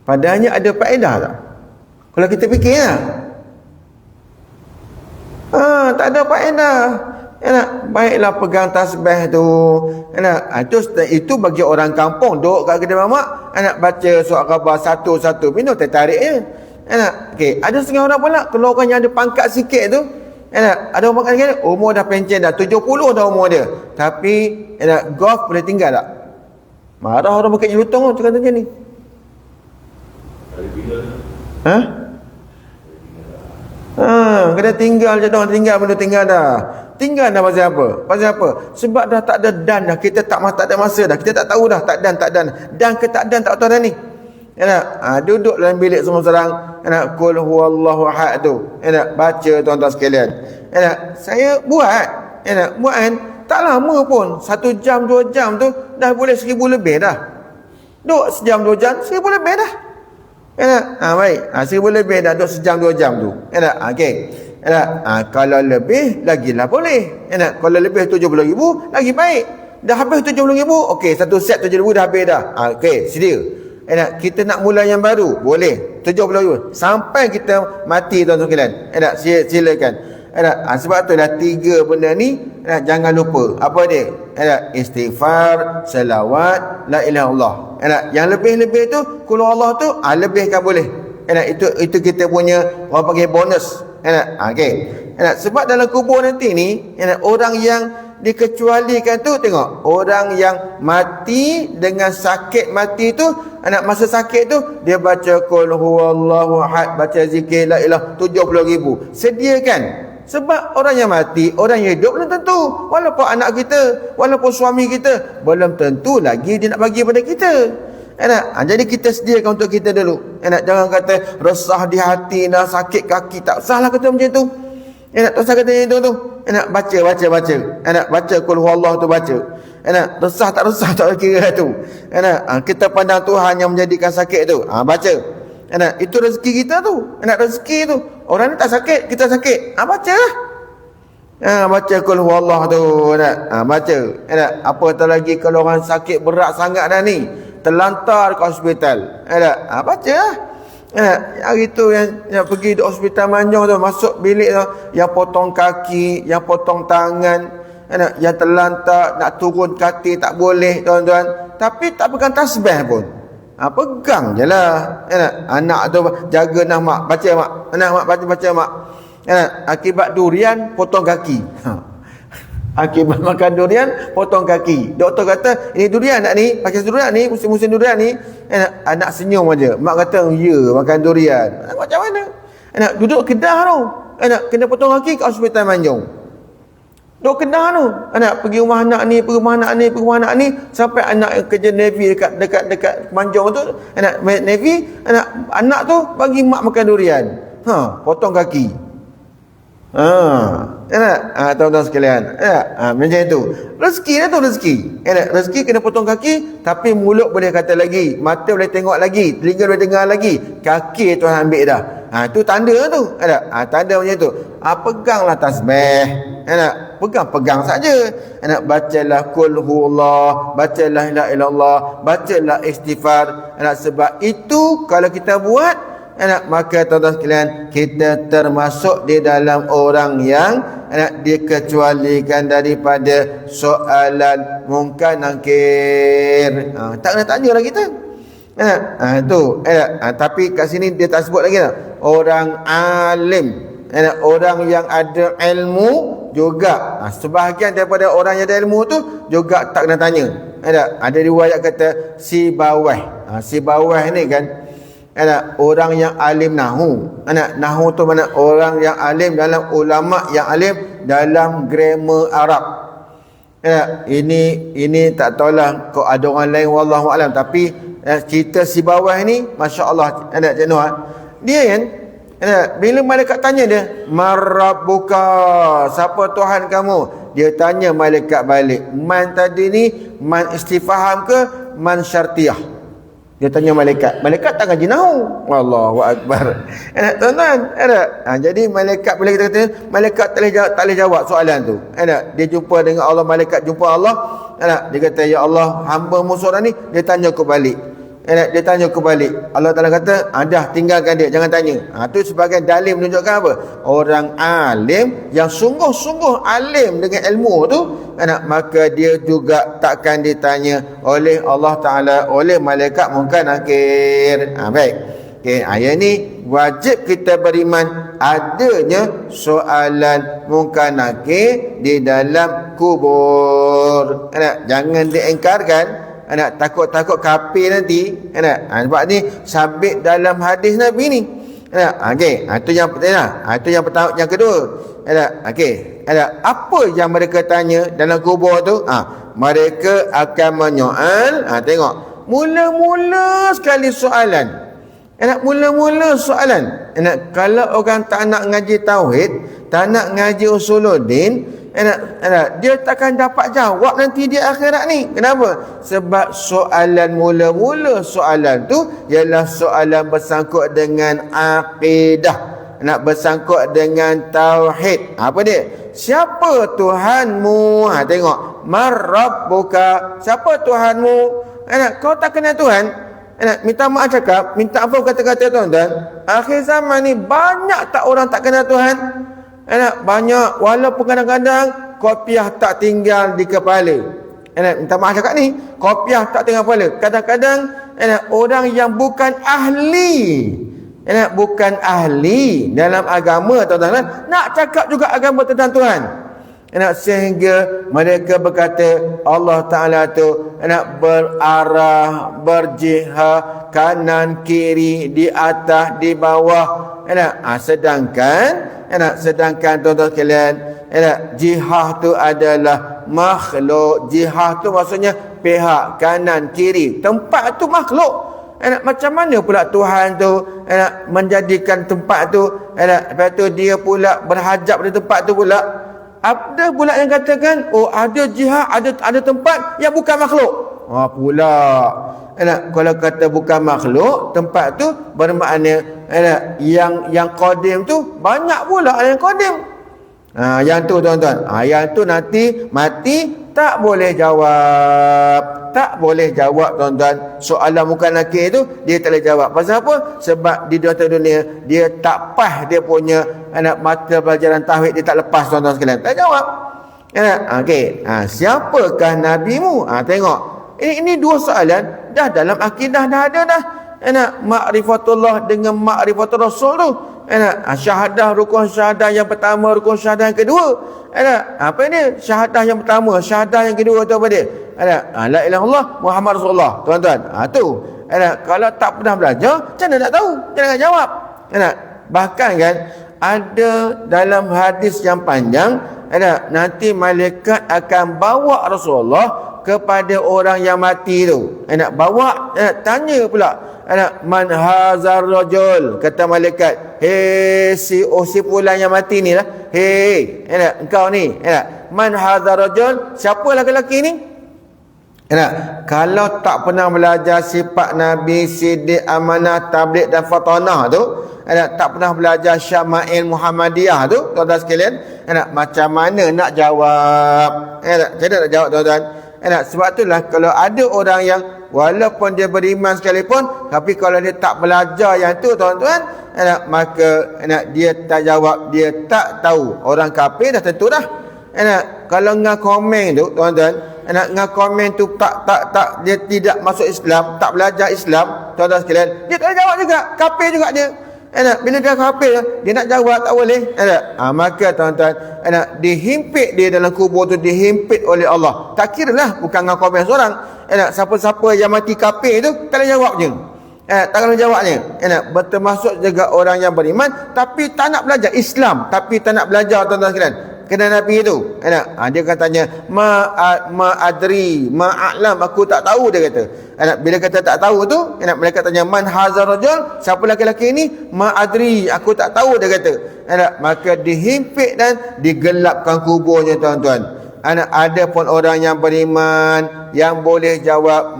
Padahal ada faedah tak? Kalau kita fikir lah, tak ada faedah. Baiklah pegang tasbih tu. Itu bagi orang kampung duduk kat kedai mamak, baca surat khabar satu-satu, minum teh tarik je. Okay. Ada setengah orang pula, kalau orang yang ada pangkat sikit tu, ada orang pangkat umur dah pencen dah, 70 dah umur dia, tapi golf boleh tinggal tak? Marah orang pakai jelutong tu kata macam ni. Kena tinggal je dah, tinggal dah pasal apa? Sebab dah tak ada dan dah, kita tak ada masa dah, kita tak tahu dah, tak dan ke tak dan tak tahu dah ni. Duduk dalam bilik semua serang, Qul huwallahu ahad tu, baca tuan-tuan sekalian. Saya buat kan, tak lama pun, 1 jam 2 jam tu dah boleh 1000 lebih dah. Duduk sejam 2 jam 1000 lebih dah. Baik, 1000 lebih dah, duduk sejam 2 jam tu. Okey. Kalau lebih lagilah boleh. Kalau lebih 70,000 lagi baik. Dah habis 70,000, okey, satu set 70,000 dah habis dah. Okey, sedia. Kita nak mula yang baru, boleh 70,000 sampai kita mati tuan-tuan sekalian. Silakan. Sebab tu dah 3 benda ni, jangan lupa. Apa dia? Istighfar, selawat, la ilaha illallah. Yang lebih-lebih tu, kalau Allah tu, lebihkan boleh. Itu kita punya orang panggil bonus. Okey. Sebab dalam kubur nanti ni, orang yang dikecualikan tu, tengok, orang yang mati dengan sakit mati tu, masa sakit tu dia baca Qul huwallahu ahad, baca zikir la ilaha 70,000. Sebab orang yang mati, orang yang hidup belum tentu. Walaupun anak kita, walaupun suami kita, belum tentu lagi dia nak bagi pada kita. Jadi kita sediakan untuk kita dulu. Jangan kata resah di hati, nak sakit kaki, tak usahlah kata macam tu. Tak usah kata macam tu. Baca. Baca qul huwallahu tu baca. Resah tak resah tak kira tu. Kita pandang Tuhan yang menjadikan sakit tu. Baca. Itu rezeki kita tu. Rezeki tu. Orang ni tak sakit, kita sakit. Baca lah. Baca qul huwallahu tu. Baca. Apatah lagi kalau orang sakit berat sangat dah ni, terlantar ke hospital. Baca lah. Hari tu yang pergi di hospital Manjung tu, masuk bilik tu, yang potong kaki, yang potong tangan, yang terlantar, nak turun katil tak boleh, tuan-tuan. Tapi tak pegang tasbih pun. Pegang je lah. Anak tu jaga nak mak, baca mak. Anak mak baca mak. Akibat durian potong kaki. Akibat makan durian potong kaki. Doktor kata, ini durian nak ni, pakai durian ni, musim-musim durian ni. Anak senyum aja. Mak kata, ya makan durian. Macam mana? Duduk Kedah tu. Kena potong kaki kat hospital Manjung. Duduk Kedah tu. Pergi rumah anak ni, pergi rumah anak ni, sampai anak yang kerja Navy dekat Manjung tu, Navy, anak tu bagi mak makan durian. Potong kaki. Tuan-tuan sekalian, macam itu. Rezeki lah tu, rezeki. Rezeki kena potong kaki, tapi mulut boleh kata lagi, mata boleh tengok lagi, telinga boleh dengar lagi, kaki Tuhan ambil dah. Itu tanda tu. Tanda macam tu. Peganglah tasbih. Pegang saja. Bacalah qul huwallah, bacalah la ilaha illallah, bacalah istighfar. Sebab itu kalau kita buat, maka tuan-tuan sekalian, kita termasuk di dalam orang yang dikecualikan daripada soalan mungkar nakir. Tak kena tanya lah kita. Tu. Tapi kat sini dia tak sebut lagi tak? Orang alim, orang yang ada ilmu juga. Sebahagian daripada orang yang ada ilmu tu juga tak kena tanya. Ada riwayat kata si bawah. Si bawah ni kan, orang yang alim nahu. Nahu tu mana? Orang yang alim dalam ulama yang alim dalam grammar Arab. Ini tak tahulah kau ada orang lain, wallahu alam, tapi cerita si bawah ni masya-Allah. Cik Noh, dia kan, bila malaikat tanya dia, marabbuka, siapa Tuhan kamu? Dia tanya malaikat balik, man tadi ni man istifham ke man syartiyah? Dia tanya malaikat. Malaikat tak ngaji nahu. Allahu akbar. Tuan-tuan, jadi malaikat bila kita kata, malaikat tak boleh jawab soalan tu. Dia jumpa dengan Allah, malaikat jumpa Allah. Dia kata, ya Allah, hamba-Mu seorang ni, dia tanya aku balik. Dia tanya aku balik. Allah Ta'ala kata, dah tinggalkan dia, jangan tanya. Itu sebagai dalil menunjukkan apa? Orang alim yang sungguh-sungguh alim dengan ilmu tu, maka dia juga takkan ditanya oleh Allah Ta'ala, oleh malaikat mungkar nakir. Baik. Ayat ni wajib kita beriman adanya soalan mungkar nakir di dalam kubur. Jangan diingkarkan. Takut-takut kafir nanti. Sebab ni sabit dalam hadis Nabi ni. Itu yang pertama. Itu yang pertama. Yang kedua, apa yang mereka tanya dalam kubur tu? Mereka akan menyoal. Tengok, mula-mula sekali soalan. Mula-mula soalan. Kalau orang tak nak ngaji tauhid, tak nak ngaji usuluddin, dia takkan dapat jawab nanti di akhirat ni. Kenapa? Sebab soalan mula-mula soalan tu ialah soalan bersangkut dengan akidah, nak bersangkut dengan tauhid. Apa dia? Siapa Tuhanmu? Tengok, marabbuka, siapa Tuhanmu? Kau tak kenal Tuhan? Minta maaf cakap, minta apa kata-kata tuan-tuan. Akhir zaman ni banyak tak orang tak kenal Tuhan? Banyak, walaupun kadang-kadang kopiah tak tinggal di kepala. Minta maaf cakap ni, kopiah tak tinggal kepala. Kadang-kadang orang yang bukan ahli, bukan ahli dalam agama, tuan-tuan, nak cakap juga agama tentang Tuhan. Sehingga mereka berkata Allah Ta'ala tu berarah, berjihad, kanan kiri, di atas, di bawah. Sedangkan tuan-tuan sekalian, jihad tu adalah makhluk. Jihad tu maksudnya pihak kanan kiri, tempat tu makhluk. Macam mana pula Tuhan tu menjadikan tempat tu, lepas tu dia pula berhajab di tempat tu pula. Ada pula yang katakan ada jihad, ada tempat yang bukan makhluk. Pula kalau kata bukan makhluk, tempat tu bermakna yang qadim tu banyak pula yang qadim. Yang tu tuan-tuan, yang tu nanti mati tak boleh jawab. Tak boleh jawab tuan-tuan. Soalan muka nakir tu dia tak boleh jawab. Pasal apa? Sebab di dunia dia tak pas dia punya mata pelajaran tauhid, dia tak lepas tuan-tuan sekalian. Tak jawab. Okey. Siapakah nabimu? Tengok. Ini dua soalan dah dalam akidah dah ada dah. Ma'rifatullah dengan ma'rifatul Rasul tu. Syahadah, rukun syahadah yang pertama, rukun syahadah yang kedua. Apa ini? Syahadah yang pertama, syahadah yang kedua tu apa dia? La ilaha illallah Muhammad Rasulullah. Tuan-tuan, tu. Kalau tak pernah belajar, macam mana nak tahu? Jangan jawab. Bahkan kan ada dalam hadis yang panjang, nanti malaikat akan bawa Rasulullah kepada orang yang mati tu. Bawa, tanya pula, man hazar rajul, kata malaikat, hei si fulan yang mati ni lah, hei engkau ni, man hazar rajul, siapa lelaki ni? Kalau tak pernah belajar sifat Nabi, sidik, amanah, tabligh dan fatanah tu, tak pernah belajar Syama'il Muhammadiyah tu, tuan-tuan sekalian, macam mana nak jawab? Macam mana nak jawab tuan-tuan? Sebab itulah kalau ada orang yang walaupun dia beriman sekalipun, tapi kalau dia tak belajar yang tu tuan-tuan, maka dia tak jawab, dia tak tahu. Orang kafir dah tentu dah. Kalau ngah komen tu tuan-tuan, ngah komen tu tak dia tidak masuk Islam, tak belajar Islam, tuan-tuan sekalian, dia tak jawab juga, kafir juga dia. Bila dia kafir, dia nak jawab tak boleh. Maka tuan-tuan, dihimpit dia dalam kubur tu, dihimpit oleh Allah. Tak kira lah, bukan ngah komen seorang. Siapa-siapa yang mati kafir tu tak boleh jawab je. Tak boleh jawabnya. Bertermasuk juga orang yang beriman tapi tak nak belajar Islam, tapi tak nak belajar tuan-tuan sekalian. Kena Nabi tu, dia katanya ma adri, ma a'lam, aku tak tahu, dia kata. Bila kata tak tahu tu, mereka tanya man hazar rajul, siapa lelaki ni? Ma adri, aku tak tahu, dia kata. Maka dihimpit dan digelapkan kuburnya tuan-tuan. Ada pun orang yang beriman yang boleh jawab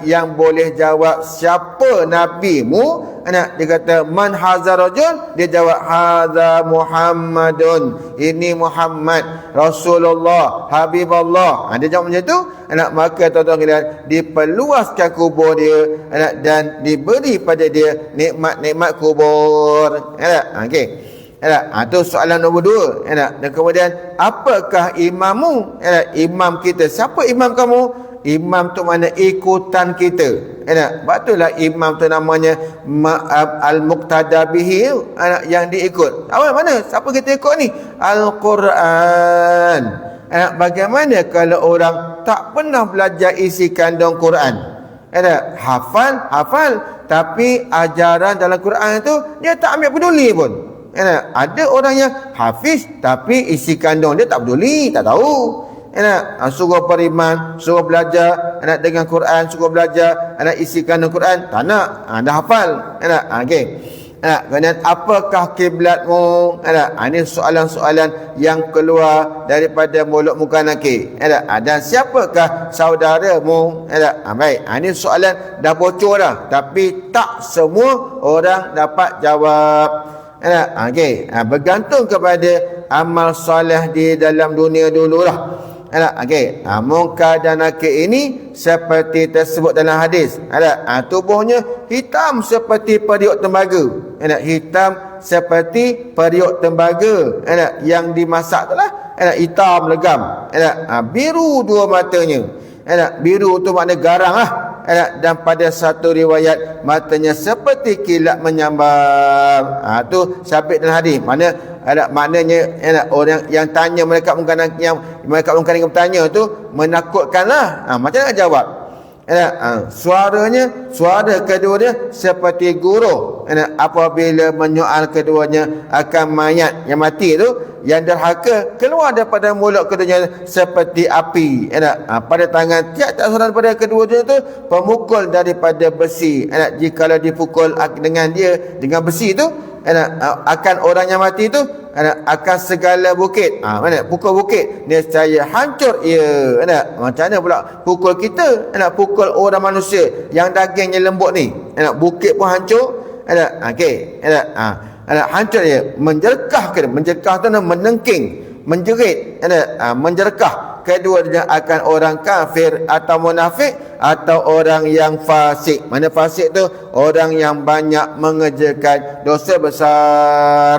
yang boleh jawab siapa nabimu. Dia kata man hazar rajul, dia jawab hadza Muhammadun, ini Muhammad Rasulullah Habibullah. Dia jawab macam tu. Maka tuan-tuan sekalian, diperluaskan kubur dia dan diberi pada dia nikmat-nikmat kubur. Okey. Itu soalan nombor 2. Dan kemudian, apakah imammu? Imam kita. Siapa imam kamu? Imam tu mana ikutan kita. Betullah imam tu namanya al-muqtada bihi, yang diikut. Awal mana? Siapa kita ikut ni? Al-Quran. Bagaimana kalau orang tak pernah belajar isi kandung Quran? Hafal, tapi ajaran dalam Quran tu dia tak ambil peduli pun. Ada orang yang hafiz tapi isi kandung dia tak peduli, tak tahu. Suruh beriman, suruh belajar dengan Quran, suruh belajar isi kandung Quran, tak nak. Dah hafal. Okey. Kemudian apakah kiblatmu? Ini soalan-soalan yang keluar daripada mulut muka nakir. Dan siapakah saudaramu? Baik, ini soalan dah bocor dah, tapi tak semua orang dapat jawab. Okey, bergantung kepada amal soleh di dalam dunia dululah. Okey, munkar dan nakir ini seperti tersebut dalam hadis. Tubuhnya hitam seperti periuk tembaga. Hitam seperti periuk tembaga yang dimasak tu lah. Hitam legam. Biru dua matanya. Biru tu makna garang lah. dan pada satu riwayat matanya seperti kilat menyambar. Tu sabit dalam hadis. Maknanya orang yang tanya malaikat mungkarin yang bertanya tu menakutkanlah. Macam mana nak jawab? Suara kedua-dia seperti guru apabila menyoal keduanya akan mayat yang mati tu, yang derhaka keluar daripada mulut keduanya seperti api. Pada tangan tiap-tiap seorang daripada kedua-duanya tu pemukul daripada besi. Jikalau dipukul dengan besi tu, akan orang yang mati tu akan segala bukit. Pukul bukit nescaya hancur ia. Macam mana pula pukul kita? Pukul orang manusia yang dagingnya lembut ni, bukit pun hancur. Hancur ia. Menjerkah tu menengking, menjerit, menjerkah. Kedua-duanya akan orang kafir atau munafik atau orang yang fasik. Mana fasik tu? Orang yang banyak mengerjakan dosa besar.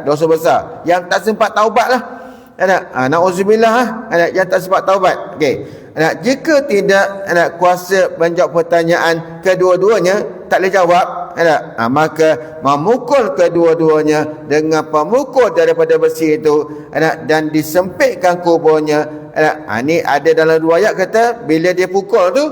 Dosa besar yang tak sempat taubat lah. Na'udzubillah, yang tak sempat taubat. Jika tidak kuasa menjawab pertanyaan kedua-duanya, tak boleh jawab, maka memukul kedua-duanya dengan pemukul daripada besi itu, dan disempitkan kuburnya. Ini ada dalam riwayat kata bila dia pukul tu,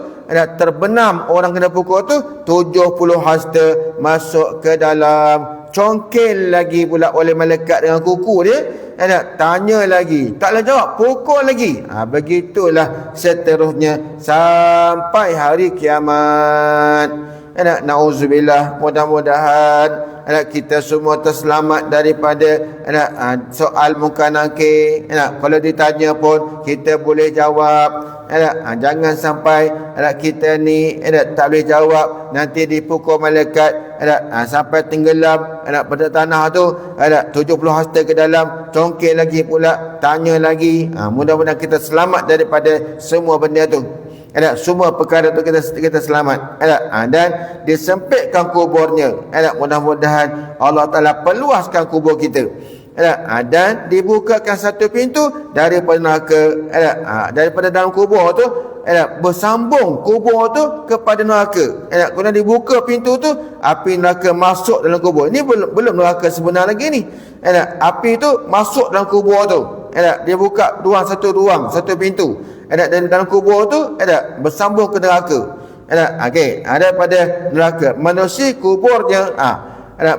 terbenam orang kena pukul tu 70 hasta masuk ke dalam, congkel lagi pula oleh malaikat dengan kuku dia. Tanya lagi, tak boleh jawab, pukul lagi. Begitulah seterusnya sampai hari kiamat. Na'udzubillah, mudah-mudahan kita semua terselamat daripada soal munkar nakir. Kalau ditanya pun kita boleh jawab. Jangan sampai kita ni tak boleh jawab, nanti dipukul malaikat sampai tenggelam pada tanah tu, 70 hasta ke dalam, congkel lagi pula, tanya lagi. Mudah-mudahan kita selamat daripada semua benda tu. Semua perkara tu kita selamat. Dan disempitkan kuburnya. Mudah-mudahan Allah Ta'ala peluaskan kubur kita. Dan dibukakan satu pintu daripada neraka, daripada dalam kubur tu, bersambung kubur tu kepada neraka. Kemudian dibuka pintu tu, api neraka masuk dalam kubur. Ini belum neraka sebenar lagi ni. Api tu masuk dalam kubur tu. Dia buka satu pintu. Dari dalam kubur tu bersambung ke neraka. Daripada neraka manusia kuburnya,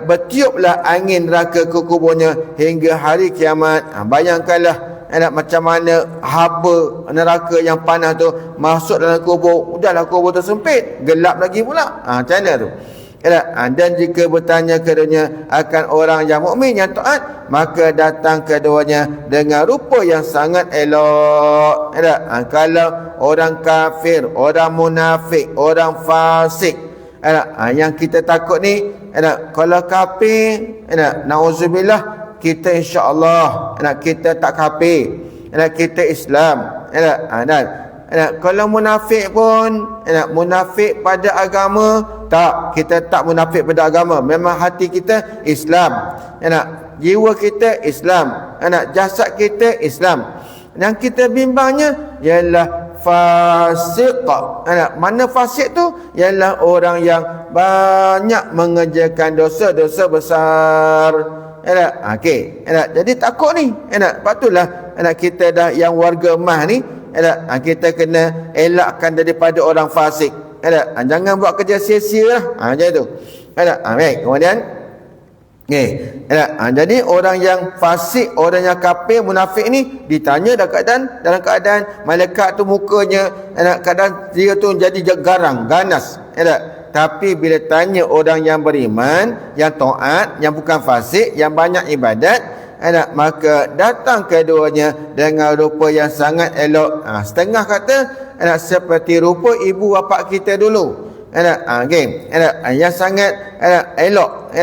bertiuplah angin neraka ke kuburnya hingga hari kiamat. Bayangkanlah macam mana haba neraka yang panas tu masuk dalam kubur. Udahlah kubur tu sempit, gelap lagi pula. Macam mana tu? Dan jika bertanya keduanya akan orang yang mukmin yang taat, maka datang keduanya dengan rupa yang sangat elok. Kalau orang kafir, orang munafik, orang fasik, yang kita takut ni, kalau kafir, na'udzubillah, kita insya-Allah kita tak kafir, kita Islam. Kalau munafik pun, munafik pada agama, tak, kita tak munafik pada agama. Memang hati kita Islam, jiwa kita Islam, jasad kita Islam. Yang kita bimbangnya ialah fasik. Mana fasik tu? Ialah orang yang banyak mengerjakan dosa-dosa besar. Jadi takut ni. Patutlah kita dah yang warga emas ni, kita kena elakkan daripada orang fasik. Jangan buat kerja sia-sia lah. Macam tu. Baik. Kemudian jadi orang yang fasik, orang yang kafir, munafik ni ditanya dalam keadaan malaikat tu mukanya kadang dia tu jadi garang, ganas. Tapi bila tanya orang yang beriman, yang taat, yang bukan fasik, yang banyak ibadat, maka datang keduanya dengan rupa yang sangat elok. Setengah kata seperti rupa ibu bapa kita dulu. Yang sangat elok.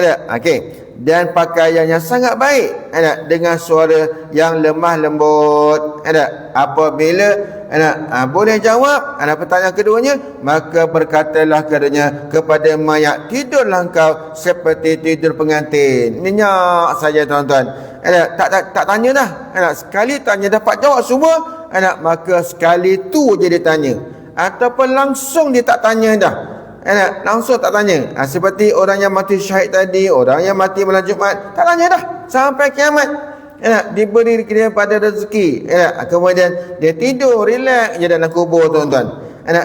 Dan pakaian yang sangat baik, dengan suara yang lemah lembut. Apabila boleh jawab pertanyaan keduanya, maka berkatalah keduanya kepada mayat, tidurlah engkau seperti tidur pengantin. Nyenyak saja tuan-tuan. Tak tanya dah. Sekali tanya dapat jawab semua, maka sekali tu je dia tanya. ataupun langsung dia tak tanya dah. Langsung tak tanya. Seperti orang yang mati syahid tadi, orang yang mati malam Jumaat, tak tanya dah sampai kiamat. Diberi dia pada rezeki. Kemudian dia tidur relax je dalam kubur, tuan-tuan.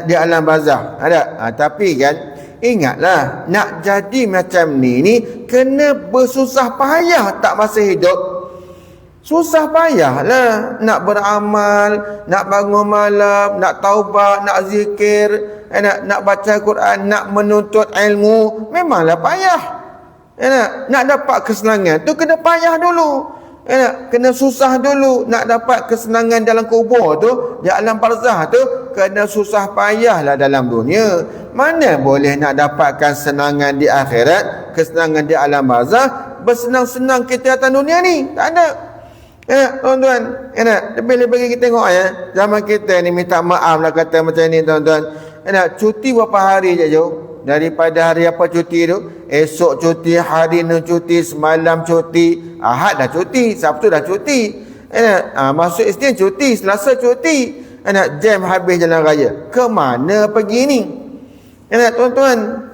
Di alam barzah. Tapi kan, ingatlah, nak jadi macam ni kena bersusah payah tak masa hidup. Susah payah lah nak beramal, nak bangun malam, nak taubat, nak zikir, nak baca Quran, nak menuntut ilmu. Memanglah payah. Nak dapat kesenangan tu kena payah dulu. Kena susah dulu. Nak dapat kesenangan dalam kubur tu, di alam barzah tu, kena susah payahlah dalam dunia. Mana boleh nak dapatkan senangan di akhirat, kesenangan di alam barzah, bersenang-senang kita atas dunia ni? Tak ada. Tuan-tuan, lebih-lebih kita tengok zaman kita ni, minta maaf lah kata macam ni, tuan-tuan. Cuti berapa hari je daripada hari apa cuti tu? Esok cuti, hari ni cuti, semalam cuti, Ahad dah cuti, Sabtu dah cuti, masuk Isnin cuti, Selasa cuti. Jam habis jalan raya. Ke mana pergi ni? Tuan-tuan,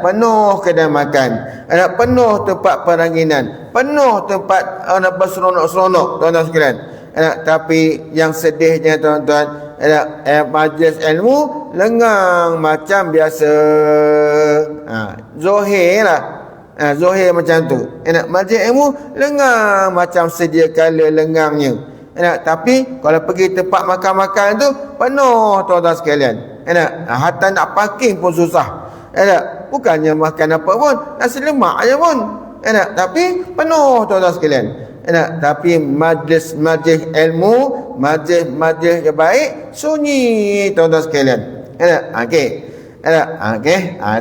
penuh kedai makan, penuh tempat peranginan, penuh tempat berseronok-seronok, tuan-tuan sekalian. Tapi yang sedihnya, tuan-tuan, majlis ilmu lengang macam biasa. Zohir lah, Zohir macam tu. Majlis ilmu lengang macam sedia kala lengangnya. Tapi kalau pergi tempat makan-makan tu penuh, tuan-tuan sekalian. Hatta nak parking pun susah. Bukannya makan apa pun, nasi lemak je pun. Tapi penuh, tuan-tuan sekalian. Tapi majlis ilmu, majlis yang baik, sunyi, tuan-tuan sekalian. Okey.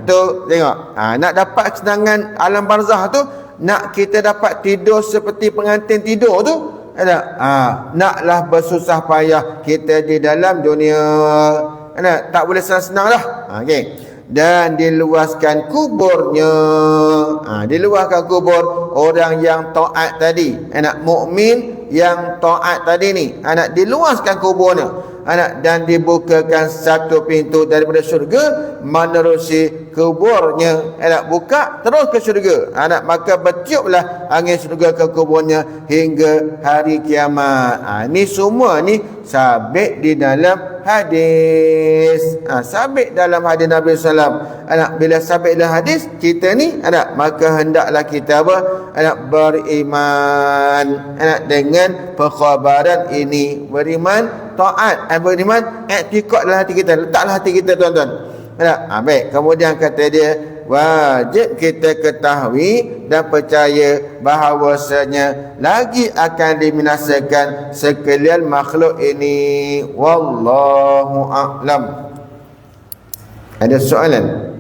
Tu tengok. Nak dapat kesenangan alam barzah tu, nak kita dapat tidur seperti pengantin tidur tu, naklah bersusah payah kita di dalam dunia. Tak boleh senang-senang lah. Dan diluaskan kuburnya. Diluaskan kubur orang yang taat tadi, mukmin yang taat tadi ni, diluaskan kuburnya, dan dibukakan satu pintu daripada syurga menerusi kuburnya. Buka terus ke syurga. Maka bertiuplah angin syurga ke kuburnya hingga hari kiamat. Ni semua ni sabit di dalam hadis. Sabit dalam hadis Nabi sallam. Bila sabit dalam hadis kita ni, maka hendaklah kita beriman dengan perkhabaran ini. Beriman taat, beriman i'tiqad dalam hati kita, letaklah hati kita, tuan-tuan. Baik, kemudian kata dia, wajib kita ketahui dan percaya bahawasanya lagi akan dibinasakan sekalian makhluk ini. Wallahu a'lam. Ada soalan?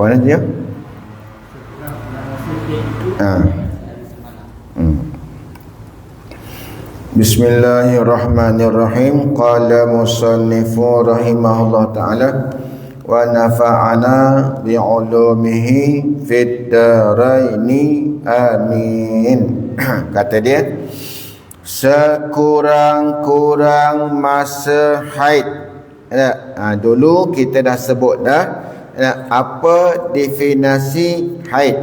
Mana dia? Bismillahirrahmanirrahim. Qala musannifu rahimahullah ta'ala wa nafa'ana bi'ulumihi fid daraini amin. Kata dia, sekurang-kurang masa haid. Dulu kita dah sebut dah, apa definisi haid.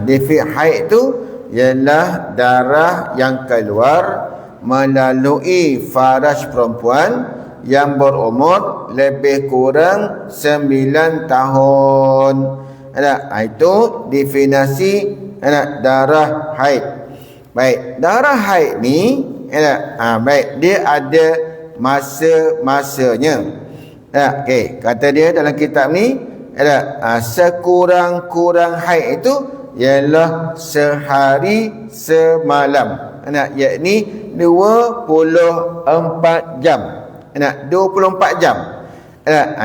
Definisi haid tu ialah darah yang keluar melalui faraj perempuan yang berumur lebih kurang 9 tahun. Itu definisi darah haid. Baik, darah haid ni baik, dia ada masa-masanya. Okey, kata dia dalam kitab ni sekurang-kurang haid itu ialah sehari semalam, yakni 24 jam. 24 jam.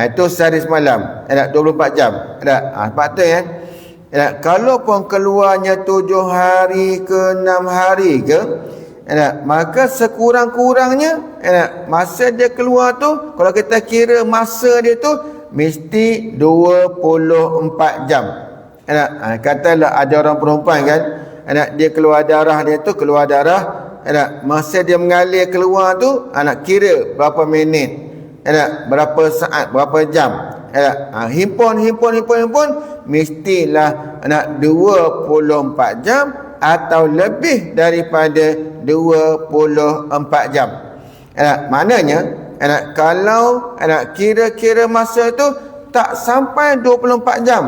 Itu sehari semalam. 24 jam. Sebab tu kalau pun keluarnya 7 hari ke 6 hari ke, maka sekurang-kurangnya masa dia keluar tu, kalau kita kira masa dia tu mesti 24 jam. Katalah ada orang perempuan kan, dia keluar darah, dia tu keluar darah, masa dia mengalir keluar tu kira berapa minit, berapa saat, berapa jam. Himpun mestilah 24 jam atau lebih daripada 24 jam. Maknanya kalau kira-kira masa tu tak sampai 24 jam,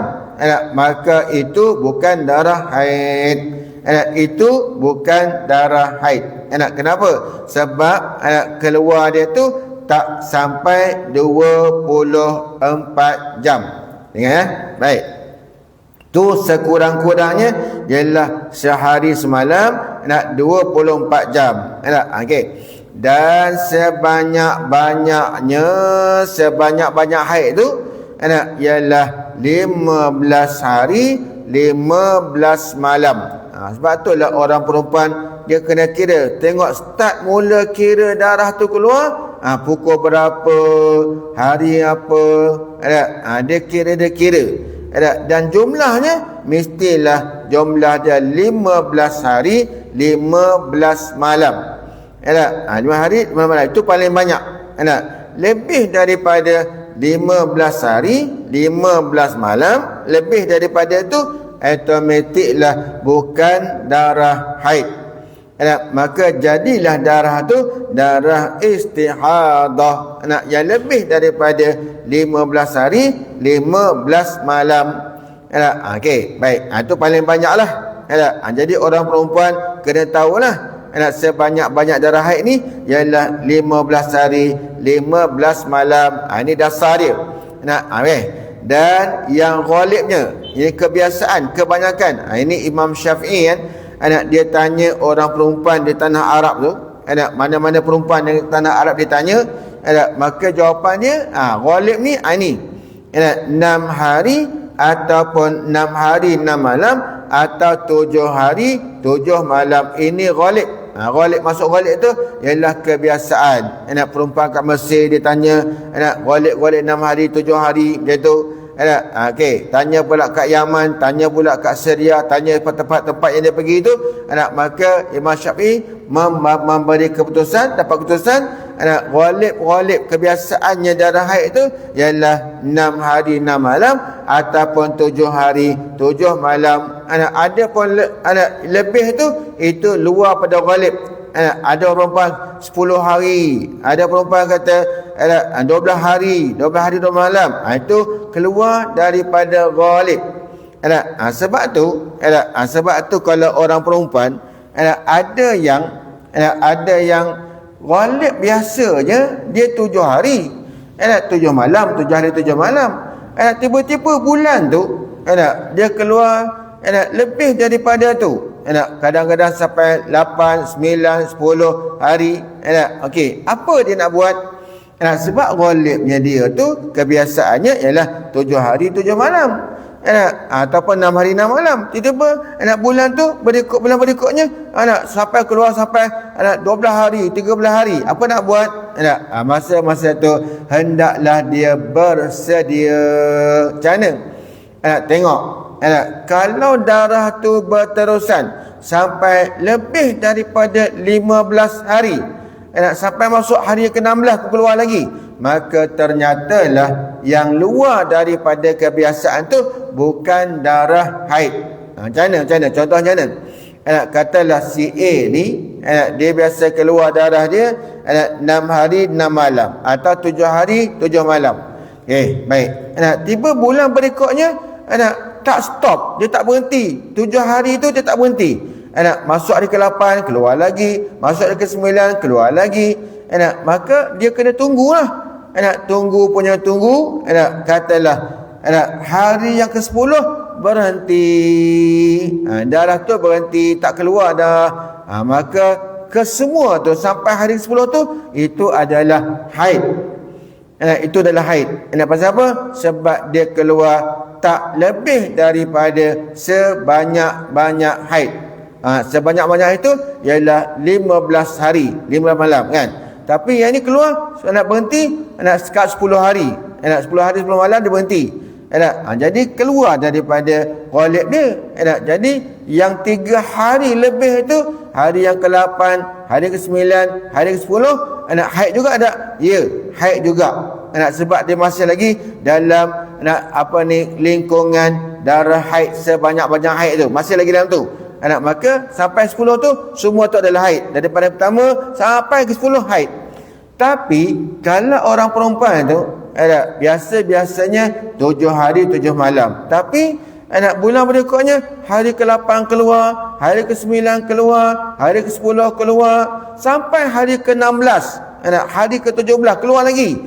maka itu bukan darah haid. Itu bukan darah haid. Kenapa? Sebab keluar dia tu tak sampai 24 jam. Ingat baik. Tu sekurang-kurangnya ialah sehari semalam 24 jam. Okey. Dan sebanyak-banyak haid tu ialah 15 hari 15 malam. Sebab itulah orang perempuan dia kena kira, tengok start mula kira darah tu keluar, pukul berapa, hari apa, dia kira. Dan jumlahnya mestilah jumlah dia 15 hari 15 malam. 5 hari 15 malam itu paling banyak. Lebih daripada 15 hari 15 malam, lebih daripada itu automatiklah bukan darah haid. Maka jadilah darah tu darah istihadah, yang lebih daripada 15 hari 15 malam. Okey, baik. Itu paling banyaklah. Jadi orang perempuan kena tahulah, sebanyak-banyak darah haid ni ialah 15 hari 15 malam. Ini dasar dia. Dan yang ghalibnya, ini kebiasaan, kebanyakan. Ini Imam Syafi'i kan, dia tanya orang perempuan di tanah Arab tu, mana-mana perempuan di tanah Arab dia tanya, maka jawapannya ghalib ni ini 6 hari ataupun 6 hari 6 malam atau 7 hari 7 malam. Ini ghalib. Ghalib, masuk ghalib tu ialah kebiasaan. Perempuan kat Mesir dia tanya, ghalib 6 hari 7 hari dia tu. Okey, tanya pula kat Yaman, tanya pula kat Syria, tanya tempat-tempat yang dia pergi tu. Maka Imam Syafi'i memberi keputusan, dapat keputusan ghalib kebiasaannya darah haid itu ialah 6 hari 6 malam ataupun 7 hari 7 malam. Ada pun lebih tu, itu luar pada ghalib. Ada perempuan 10 hari, ada perempuan kata 12 hari 12 malam. Itu keluar daripada ghalib. Sebab tu kalau orang perempuan ada yang ghalib biasanya dia 7 hari 7 malam, 7 hari 7 malam. Tiba-tiba bulan tu dia keluar lebih daripada tu. Kadang-kadang sampai 8, 9, 10 hari. Okey, apa dia nak buat? Sebab ghalibnya dia tu kebiasaannya ialah 7 hari 7 malam. Ataupun 6 hari 6 malam. Tiba-tiba bulan tu bulan berikutnya sampai keluar sampai 12 hari 13 hari. Apa nak buat? Masa-masa tu hendaklah dia bersedia. Macam mana? Tengok, kalau darah tu berterusan sampai lebih daripada 15 hari, sampai masuk hari ke-16 keluar lagi, maka ternyatalah yang luar daripada kebiasaan tu bukan darah haid. Macam mana? Contoh macam mana? Katalah si A ni dia biasa keluar darah dia 6 hari 6 malam atau 7 hari 7 malam. Baik. Tiba bulan berikutnya tak stop, dia tak berhenti. 7 hari tu dia tak berhenti. Masuk hari ke-8 keluar lagi, masuk hari ke-9 keluar lagi. Maka dia kena tunggulah. Tunggu, katalah hari yang ke-10 berhenti, darah tu berhenti, tak keluar dah. Maka kesemua tu sampai hari 10 tu itu adalah haid. Itu adalah haid. Pasal apa? Sebab dia keluar tak lebih daripada sebanyak-banyak haid. Sebanyak-banyak itu ialah 15 hari 15 malam kan. Tapi yang ni keluar berhenti sekat 10 hari. 10 hari 10 malam dia berhenti. Jadi keluar daripada ghalib dia. Jadi yang 3 hari lebih itu, hari yang ke-8, hari ke-9, hari ke-10, haid juga ada? Ya, haid juga. Sebab dia masih lagi dalam lingkungan darah haid sebanyak-banyak haid tu. Masih lagi dalam tu. Maka sampai 10 tu semua tu adalah haid. Daripada pertama sampai ke 10 haid. Tapi kalau orang perempuan tu biasanya 7 hari 7 malam. Tapi bulan berikutnya hari ke-8 keluar, hari ke-9 keluar, hari ke-10 keluar, sampai hari ke-16, hari ke-17 keluar lagi.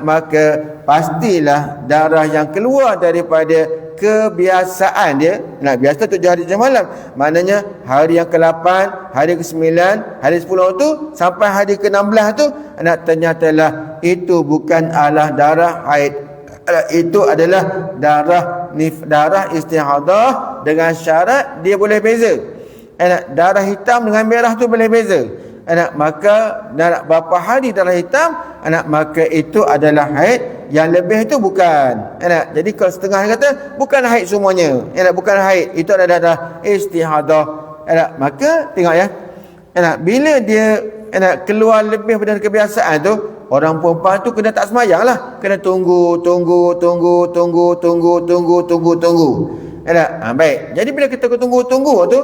Maka pastilah darah yang keluar daripada kebiasaan dia, biasa 7 hari 7 malam, maknanya hari yang ke-8, hari ke-9, hari 10 tu sampai hari ke-16 tu ternyatalah itu bukan adalah darah haid. Itu adalah darah istihadah, dengan syarat dia boleh beza. Darah hitam dengan merah tu boleh beza. Maka berapa hari darah hitam, maka itu adalah haid. Yang lebih itu bukan. Jadi kalau setengah kata bukan haid semuanya, bukan haid, itu adalah darah istihadah. Maka tengok ya, bila dia keluar lebih daripada kebiasaan tu, orang perempuan tu kena tak semayang lah. Kena tunggu. Baik. Jadi bila kita tunggu tu,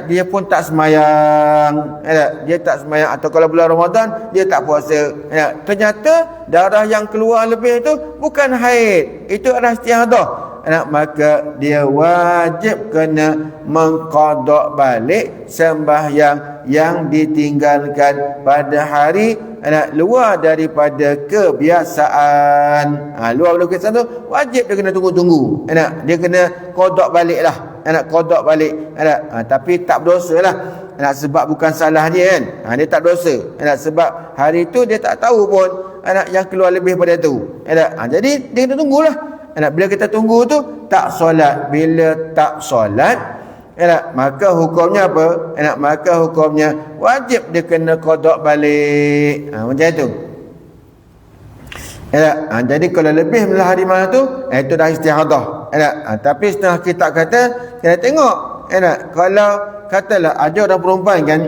dia pun tak semayang. Dia tak semayang. Atau kalau bulan Ramadan dia tak puasa. Ternyata darah yang keluar lebih itu bukan haid, itu adalah istihadah. Maka dia wajib kena mengqada balik sembahyang yang ditinggalkan pada hari luar daripada kebiasaan. Luar daripada kebiasaan tu wajib dia kena tunggu. Dia kena qada baliklah. Qada balik. Tapi tak berdosa lah. Sebab bukan salah dia kan. Dia tak berdosa. Sebab hari tu dia tak tahu pun yang keluar lebih pada tu. Jadi dia kena tunggulah. Bila kita tunggu tu tak solat. Bila tak solat, maka hukumnya apa? Maka hukumnya wajib dia kena qada balik. Macam tu. Jadi kalau lebih belah hari mana tu, itu dah istihadah. Tapi setengah kitab kata, kita tengok, kalau katalah ada orang perempuan kan,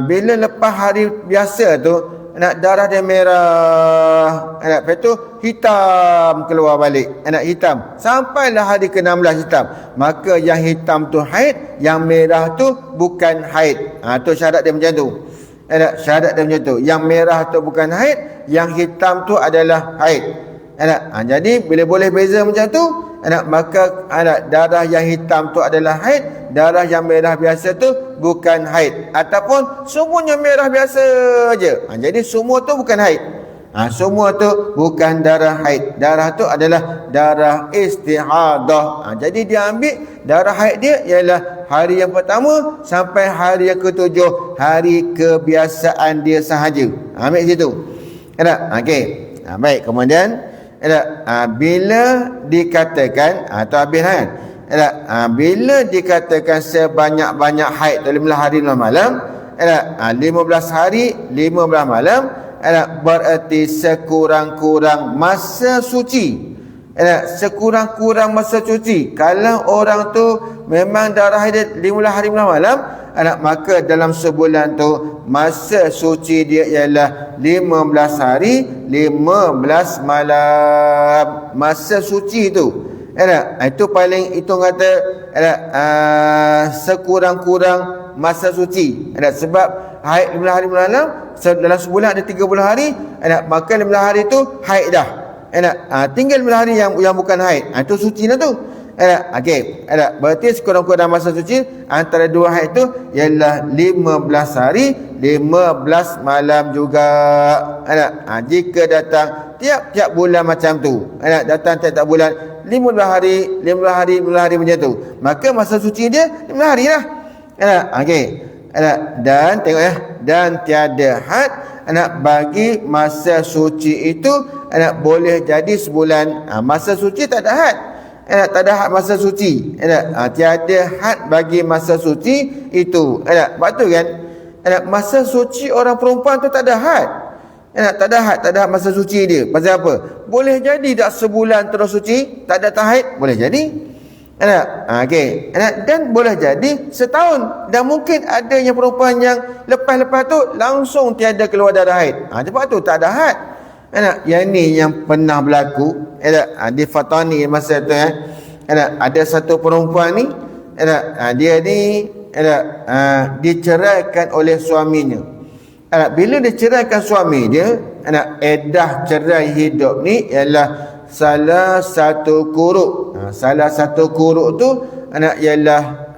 bila lepas hari biasa tu, darah dia merah, lepas tu hitam keluar balik, hitam sampailah hari ke-16 hitam, maka yang hitam tu haid, yang merah tu bukan haid. Tu syarat dia macam tu. Syarat dia macam tu. Yang merah tu bukan haid, yang hitam tu adalah haid. Jadi bila boleh beza macam tu, maka darah yang hitam tu adalah haid, darah yang merah biasa tu bukan haid, ataupun semuanya merah biasa aja. Jadi semua tu bukan haid. Semua tu bukan darah haid. Darah tu adalah darah istihadah. Jadi dia ambil darah haid dia ialah hari yang pertama sampai hari yang ke-7, hari kebiasaan dia sahaja. Ambil situ. Okey. Baik, kemudian bila dikatakan atau habis kan, bila dikatakan sebanyak-banyak haid dalam hari 5 malam, 15 hari 15 malam, berarti sekurang-kurang masa suci sekurang-kurang masa suci. Kalau orang tu memang darah haid 15 hari 15 malam, maka dalam sebulan tu masa suci dia ialah 15 hari 15 malam. Masa suci tu itu paling hitung kata sekurang-kurang masa suci. Sebab haid 15 hari malam dalam sebulan ada 30 hari, maka 15 hari tu haid dah. Tinggal 15 hari yang bukan haid, itu suci dah tu. Okey, berarti sekurang-kurang masa suci antara dua haid tu ialah 15 hari 15 malam juga. Jika datang tiap-tiap bulan macam tu, datang tiap-tiap bulan 15 hari 15 hari macam tu, maka masa suci dia 15 hari lah. Okey. Dan tengok dan tiada had bagi masa suci itu boleh jadi sebulan. Masa suci tak ada had. Tak ada had masa suci. Tiada had bagi masa suci itu. Sebab tu kan masa suci orang perempuan tu tak ada had. Tak ada had masa suci dia. Pasal apa? Boleh jadi tak sebulan terus suci, tak ada haid, boleh jadi. Okey. Dan boleh jadi setahun. Dan mungkin adanya perempuan yang lepas-lepas tu langsung tiada keluar darah haid. Sebab tu tak ada had. Yang ni yang pernah berlaku di Fatani masa tu ada satu perempuan ni dia ni diceraikan oleh suaminya. Bila diceraikan suami dia, edah cerai hidup ni ialah salah satu kuruk. Salah satu kuruk tu ialah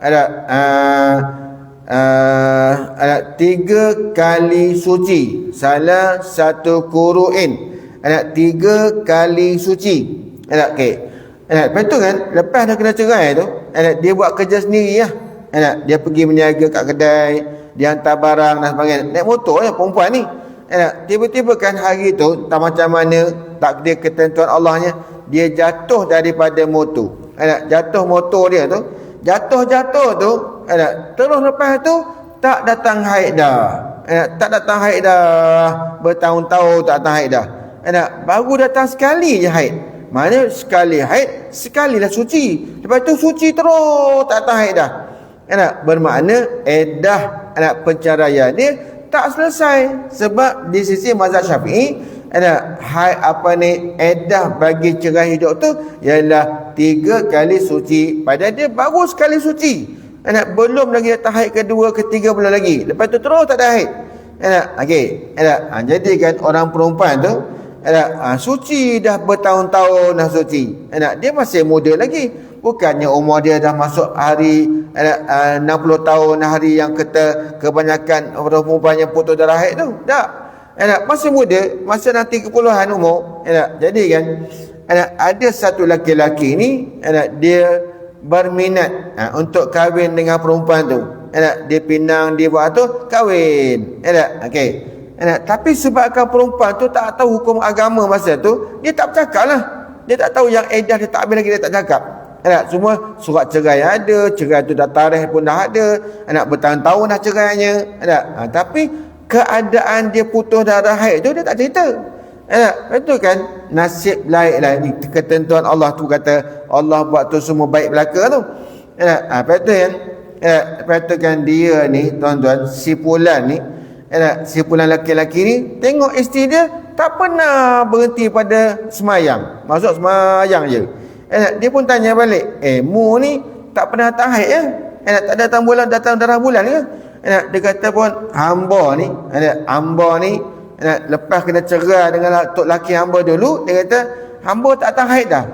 3 kali suci. Salah satu kuruin 3 kali suci. Okey. Lepas tu kan, lepas dah kena cerai tu, dia buat kerja sendiri lah. Dia pergi berniaga kat kedai, dia hantar barang dan sebagainya. Naik motor perempuan ni. Tiba-tiba kan hari tu, tak macam mana takdir ketentuan Allahnya, dia jatuh daripada motor. Jatuh motor dia tu, jatuh tu, terus lepas tu tak datang haid dah. Tak datang haid dah. Bertahun-tahun tak datang haid dah. Baru datang sekali je haid. Mana sekali haid, sekalilah suci. Lepas tu suci terus tak datang haid dah. Bermakna edah penceraian dia tak selesai. Sebab di sisi mazhab Syafi'i edah bagi cerai hidup tu ialah 3 kali suci. Padahal dia baru sekali suci. Belum lagi datang haid kedua, ketiga belum lagi. Lepas tu terus tak ada haid. Okey. Jadi kan orang perempuan tu suci dah bertahun-tahun dah suci. Dia masih muda lagi. Bukannya umur dia dah masuk hari 60 tahun, hari yang kebanyakan orang perempuan yang putus darah haid tu. Tak. Masih muda, masih nanti 30-an umur. Jadi kan ada satu laki-laki ni dia berminat untuk kahwin dengan perempuan tu. Dia pinang, dia buat tu kahwin. Okey. Tapi sebabkan perempuan tu tak tahu hukum agama masa tu, dia tak bercakap lah. Dia tak tahu yang edah dia tak habis lagi, dia tak cakap. Semua surat cerai ada, cerai tu dah tarikh pun dah ada, bertahun-tahun dah cerainya. Tapi keadaan dia putus darah haid tu dia tak cerita. Betul kan? Nasib baik lah ni, ketentuan Allah tu, kata Allah buat tu semua baik belaka tu. Betul kan? Betul kan dia ni tuan-tuan, si Pulan ni, si Pulan laki-laki ni, tengok isteri dia tak pernah berhenti pada semayang. Masuk semayang je. Dia pun tanya balik, mu ni tak pernah datang haid ya? Tak datang bulan, datang darah bulan ke? Dia kata pun hamba ni lepas kena cerai dengan tok laki hamba dulu, dia kata hamba tak datang haid dah.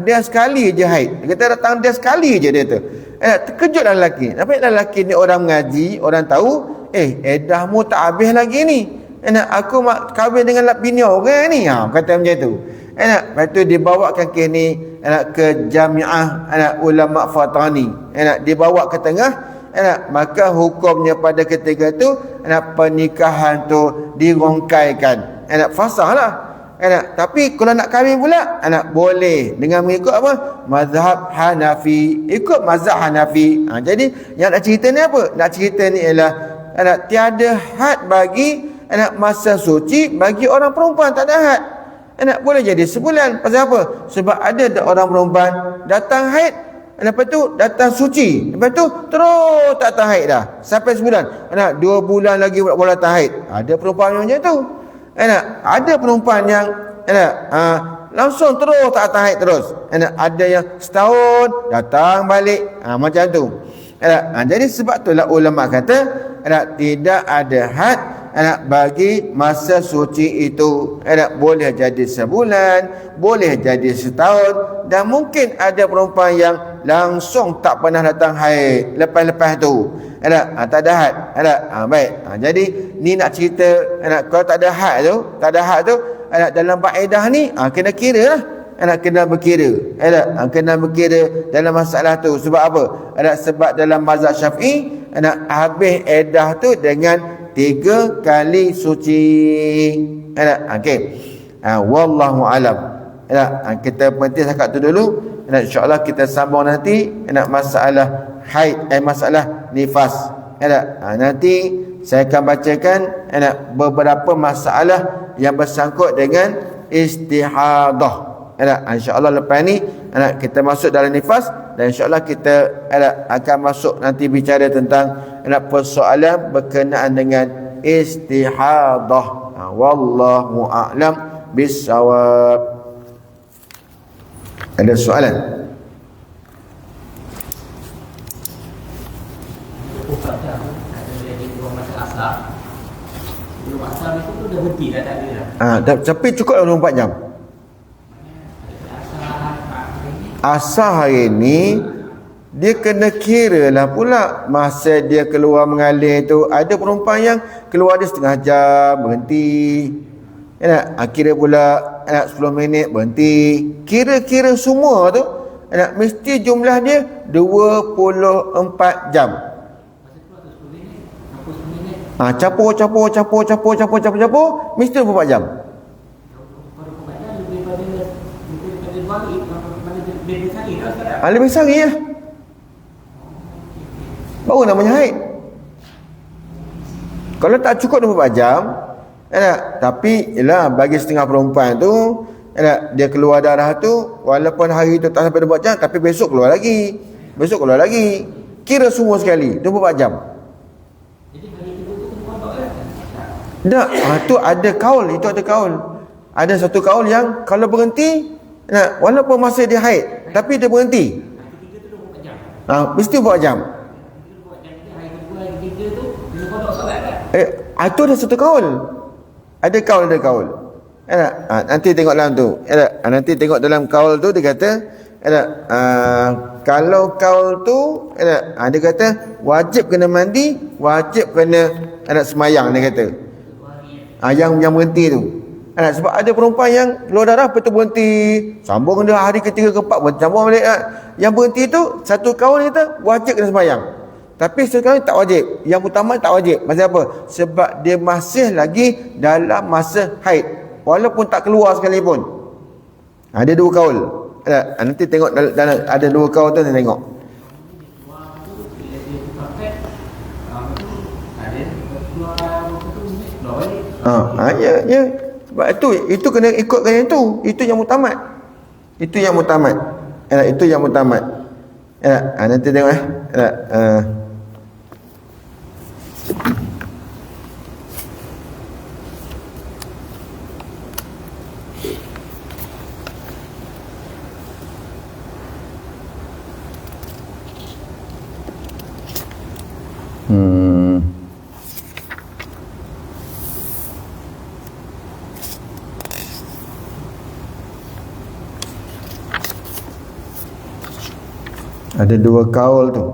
Dia sekali je haid. Dia kata datang dia sekali je dia tu. Terkejutlah lelaki. Tapi lelaki ni orang mengaji, orang tahu, edahmu tak habis lagi ni. Aku kahwin dengan bini orang ni. Kata macam tu. Lepas tu dibawakan ke ni ke Jamiah Ulama Fatani. Dibawa ke tengah. Maka hukumnya pada ketika tu pernikahan tu dirongkaikan. Fasah lah. Tapi kalau nak kahwin pula boleh dengan mengikut apa? Mazhab Hanafi. Ikut mazhab Hanafi. Jadi yang nak cerita ni apa? Nak cerita ni ialah tiada had bagi masa suci bagi orang perempuan, tak ada had. boleh jadi sebulan. Pasal apa? Sebab ada orang perempuan datang haid, lepas tu datang suci, lepas tu terus tak tahan haid dah sampai sebulan. 2 bulan lagi boleh tahan haid. Ada perempuan yang macam tu. Ada perempuan yang langsung terus tak tahan haid terus. Ada yang setahun datang balik, macam tu. Jadi sebab itulah ulama kata tidak ada had bagi masa suci itu. Boleh jadi sebulan, boleh jadi setahun, dan mungkin ada perempuan yang langsung tak pernah datang haid lepas-lepas tu. Tak ada had. Baik. Jadi ni nak cerita kalau tak ada had tu, dalam faedah ni kena kira lah. Kena berkira. Kena berkira dalam masalah tu. Sebab apa? Sebab dalam mazhab Syafi'i habis edah tu dengan 3 kali suci. Okey. Wallahu alam. Kita berhenti setakat tu dulu. InsyaAllah kita sambung nanti masalah haid, masalah nifas. Nanti saya akan bacakan beberapa masalah yang bersangkut dengan istihadah. InsyaAllah lepas ni kita masuk dalam nifas, dan insyaAllah kita akan masuk nanti bicara tentang persoalan berkenaan dengan istihadah. Wallahu a'lam bissawab. Ada soalan? Tapi cukup 24 jam. Asar hari ni dia kena kira lah pula masa dia keluar mengalir tu. Ada perempuan yang keluar dia setengah jam berhenti, kira pula 10 minit berhenti. Kira-kira semua tu mesti jumlah dia 24 jam. Campur mesti 24 jam. Lebih sehari lah. Baru namanya haid. Kalau tak cukup 24 jam, tapi ialah bagi setengah perempuan tu, dia keluar darah tu, walaupun hari tu tak sampai 24 jam, tapi besok keluar lagi. Kira semua sekali 24 jam. Tak, tu ada kaul. Ada satu kaul yang kalau berhenti, walaupun masa dia haid, tapi dia berhenti, mesti 24 jam. Itu ada satu kaul. Ada kaul. Nanti tengok dalam tu. Nanti tengok dalam kaul tu dia kata, kalau kaul tu dia kata wajib kena mandi, wajib kena semayang, dia kata. Yang berhenti tu. Sebab ada perempuan yang keluar darah lepas tu berhenti, sambung dia hari ketiga keempat sambung balik. Yang berhenti tu satu kawan kata wajib kena sembahyang, tapi sekarang tak wajib. Yang utama tak wajib. Pasal apa? Sebab dia masih lagi dalam masa haid, walaupun tak keluar sekalipun. Ada 2 kaul. Nanti tengok dalam ada 2 kaul tu, kita tengok. Ya. Sebab itu kena ikutkan yang tu. Itu yang mutamat. Itu yang mutamat. Nanti tengok ada 2 kaul tu.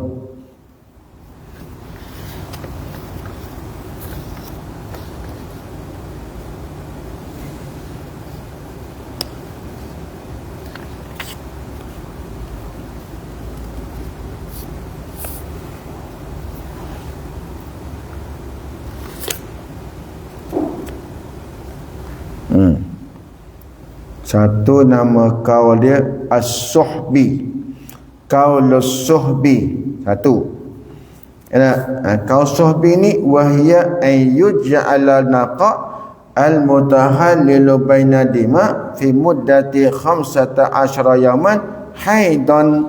Satu nama kaul dia as-suhbi. Kaulus suhbi. Satu. Kaul suhbi ni wahya an yuj'ala naqa al-mutahallilu baina dima fi muddati 15 yawman haidan.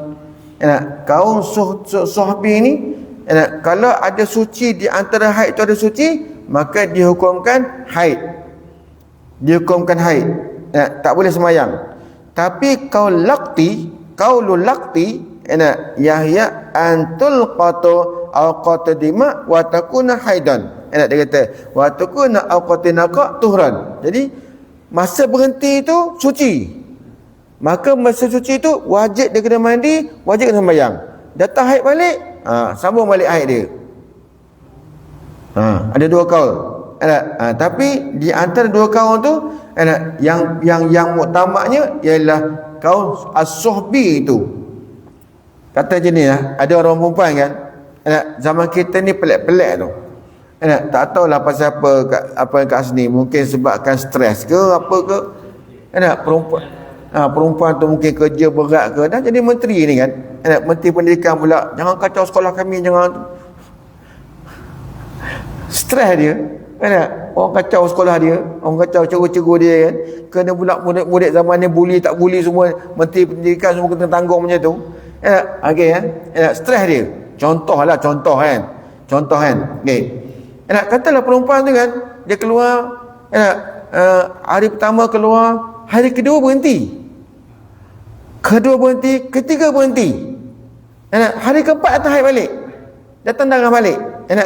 Kaum sahabi ni kalau ada suci di antara haid tu ada suci, maka dihukumkan haid. Dihukumkan haid. Tak boleh sembahyang. Tapi kaul laqti yahya antul qatu awqat dima wa takuna haidan. Dia kata wa takuna awqatinaka tuhran. Jadi masa berhenti itu suci. Maka masa suci itu wajib dia kena mandi, wajib kena sembahyang. Datang haid balik, sambung balik haid dia. Ada dua kaul. Tapi di antara dua kaul tu yang muktamadnya ialah kaul as-suhbi itu. Kata je ni ada orang perempuan kan, zaman kita ni pelik-pelik tu. Tak tahulah pasal apa kat sini, mungkin sebabkan stres ke apa ke. Perempuan tu mungkin kerja berat ke, dah jadi menteri ni kan. Menteri pendidikan pula, jangan kacau sekolah kami, jangan. Stres dia. Orang kacau sekolah dia, orang kacau cikgu-cikgu dia kan. Kena pula murid-murid zaman ni bully tak bully semua, menteri pendidikan semua kena tanggung macam tu. Okey kan. Stres dia. Contoh kan. Okey. Katalah perempuan tu kan, dia keluar hari pertama keluar, hari kedua berhenti. Ketiga berhenti. Hari keempat datang haid balik. Datang darah balik.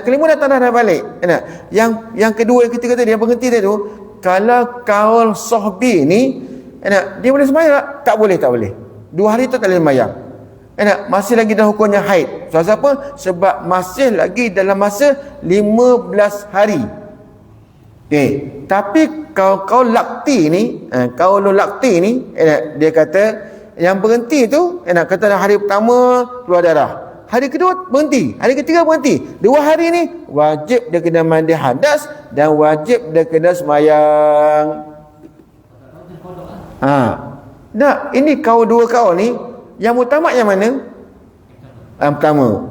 Kelima datang darah balik. Yang kedua, yang ketiga tadi, yang berhenti tadi tu, kalau kaul sahbi ni, dia boleh sembahyang tak? Tak boleh. 2 hari tu tak boleh sembahyang. Masih lagi dalam hukumnya haid. Sebab apa? Sebab masih lagi dalam masa 15 hari. Okey. Tapi kaul lakti ni, dia kata yang berhenti tu, kata hari pertama keluar darah, hari kedua berhenti, hari ketiga berhenti, 2 hari ni wajib dia kena mandi hadas dan wajib dia kena sembahyang. Ini dua kaul ni, yang muktamad yang mana? Yang pertama.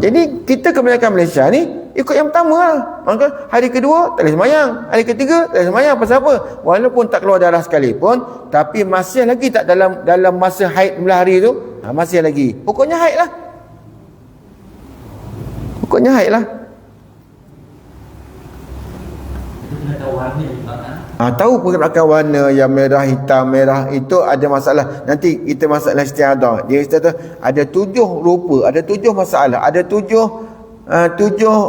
Jadi kita kebanyakan Malaysia ni ikut yang pertama lah. Maka hari kedua tak boleh sembahyang, hari ketiga tak boleh sembahyang. Pasal apa? Walaupun tak keluar darah sekalipun, tapi masih lagi tak dalam masa haid 12 hari tu, masih lagi. Hukumnya haid lah. Tahu pergerakan warna yang merah, hitam, merah itu ada masalah. Nanti kita masalah istiadah. Dia kata ada 7 rupa, ada 7 masalah, ada 7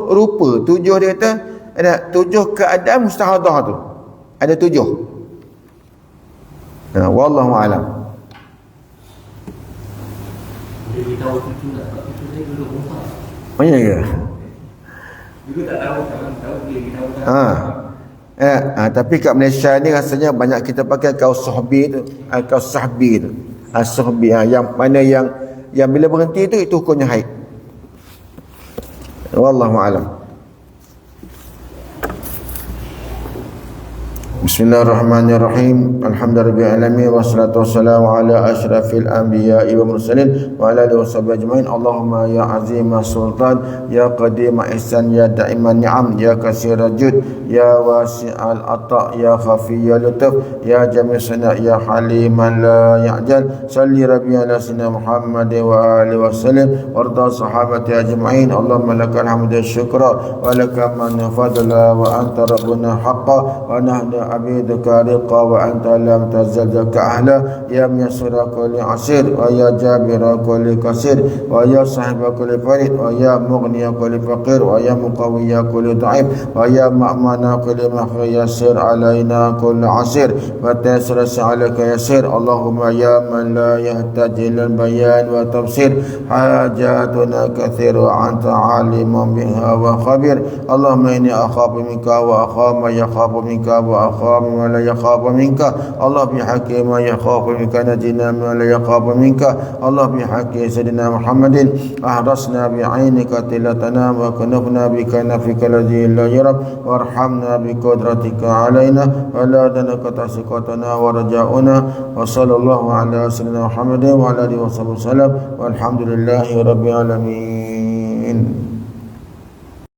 rupa. 7 dia kata ada 7 keadaan mustahadah tu. Ada 7. Wallahu a'lam. Dia tahu itu tak dia duduk rumah. Banyak ke? Juga tak tahu dia tahu. Tapi kat Malaysia ni rasanya banyak kita pakai kaus sahbi tu. Kaus sahbi tu. Sahbi yang mana yang bila berhenti itu hukumnya haid. Wallahu a'lam. Bismillahirrahmanirrahim. Alhamdulillahirabbil alamin wassalatu wassalamu ala asyrafil anbiya'i wa mursalin wa ala alihi washabbihi ajmain. Allahumma ya azima sultan, ya qadima ihsan, ya da'iman ni'am, ya katsira jud, ya wasi'al ata, ya khafiyya lutuf, ya jami' sana, ya haliman la ya'jal. Salli rabbi ala sayyidina Muhammad wa alihi wasallam warda sahabati ajmain. Allahumma lakal hamdu syukra wa lakal man fadla wa anta rabbuna haqqan wa nahnu عبيدك رقا وأنت لم تزل كأهلا يا ميسر كل عسير ويا جابر كل كسير ويا صاحب كل فريد ويا مغني كل فقير ويا مقوي كل ضعيف ويا مأمن كل يسر علينا كل عسير وتيسر عليك يسير. اللهم يا من لا يحتاج إلى البيان والتفسير حاجاتنا كثير وأنت عالم بها وخبير. اللهم إني أخاف منك وأخاف من يخاف منك وأخاف مما لا يخاف منك. الله بحق ما يخاف منك نجنا ما لا يخاف منك. الله بحق سيدنا محمد أحرسنا بعينك تلتنا وكنفنا بكنفك الذي لا يرب وارحمنا بقدرتك علينا ولا دنك تسقطنا ورجاؤنا. وصلى الله على سيدنا محمد وعلى آله وصحبه وسلم والحمد لله رب العالمين.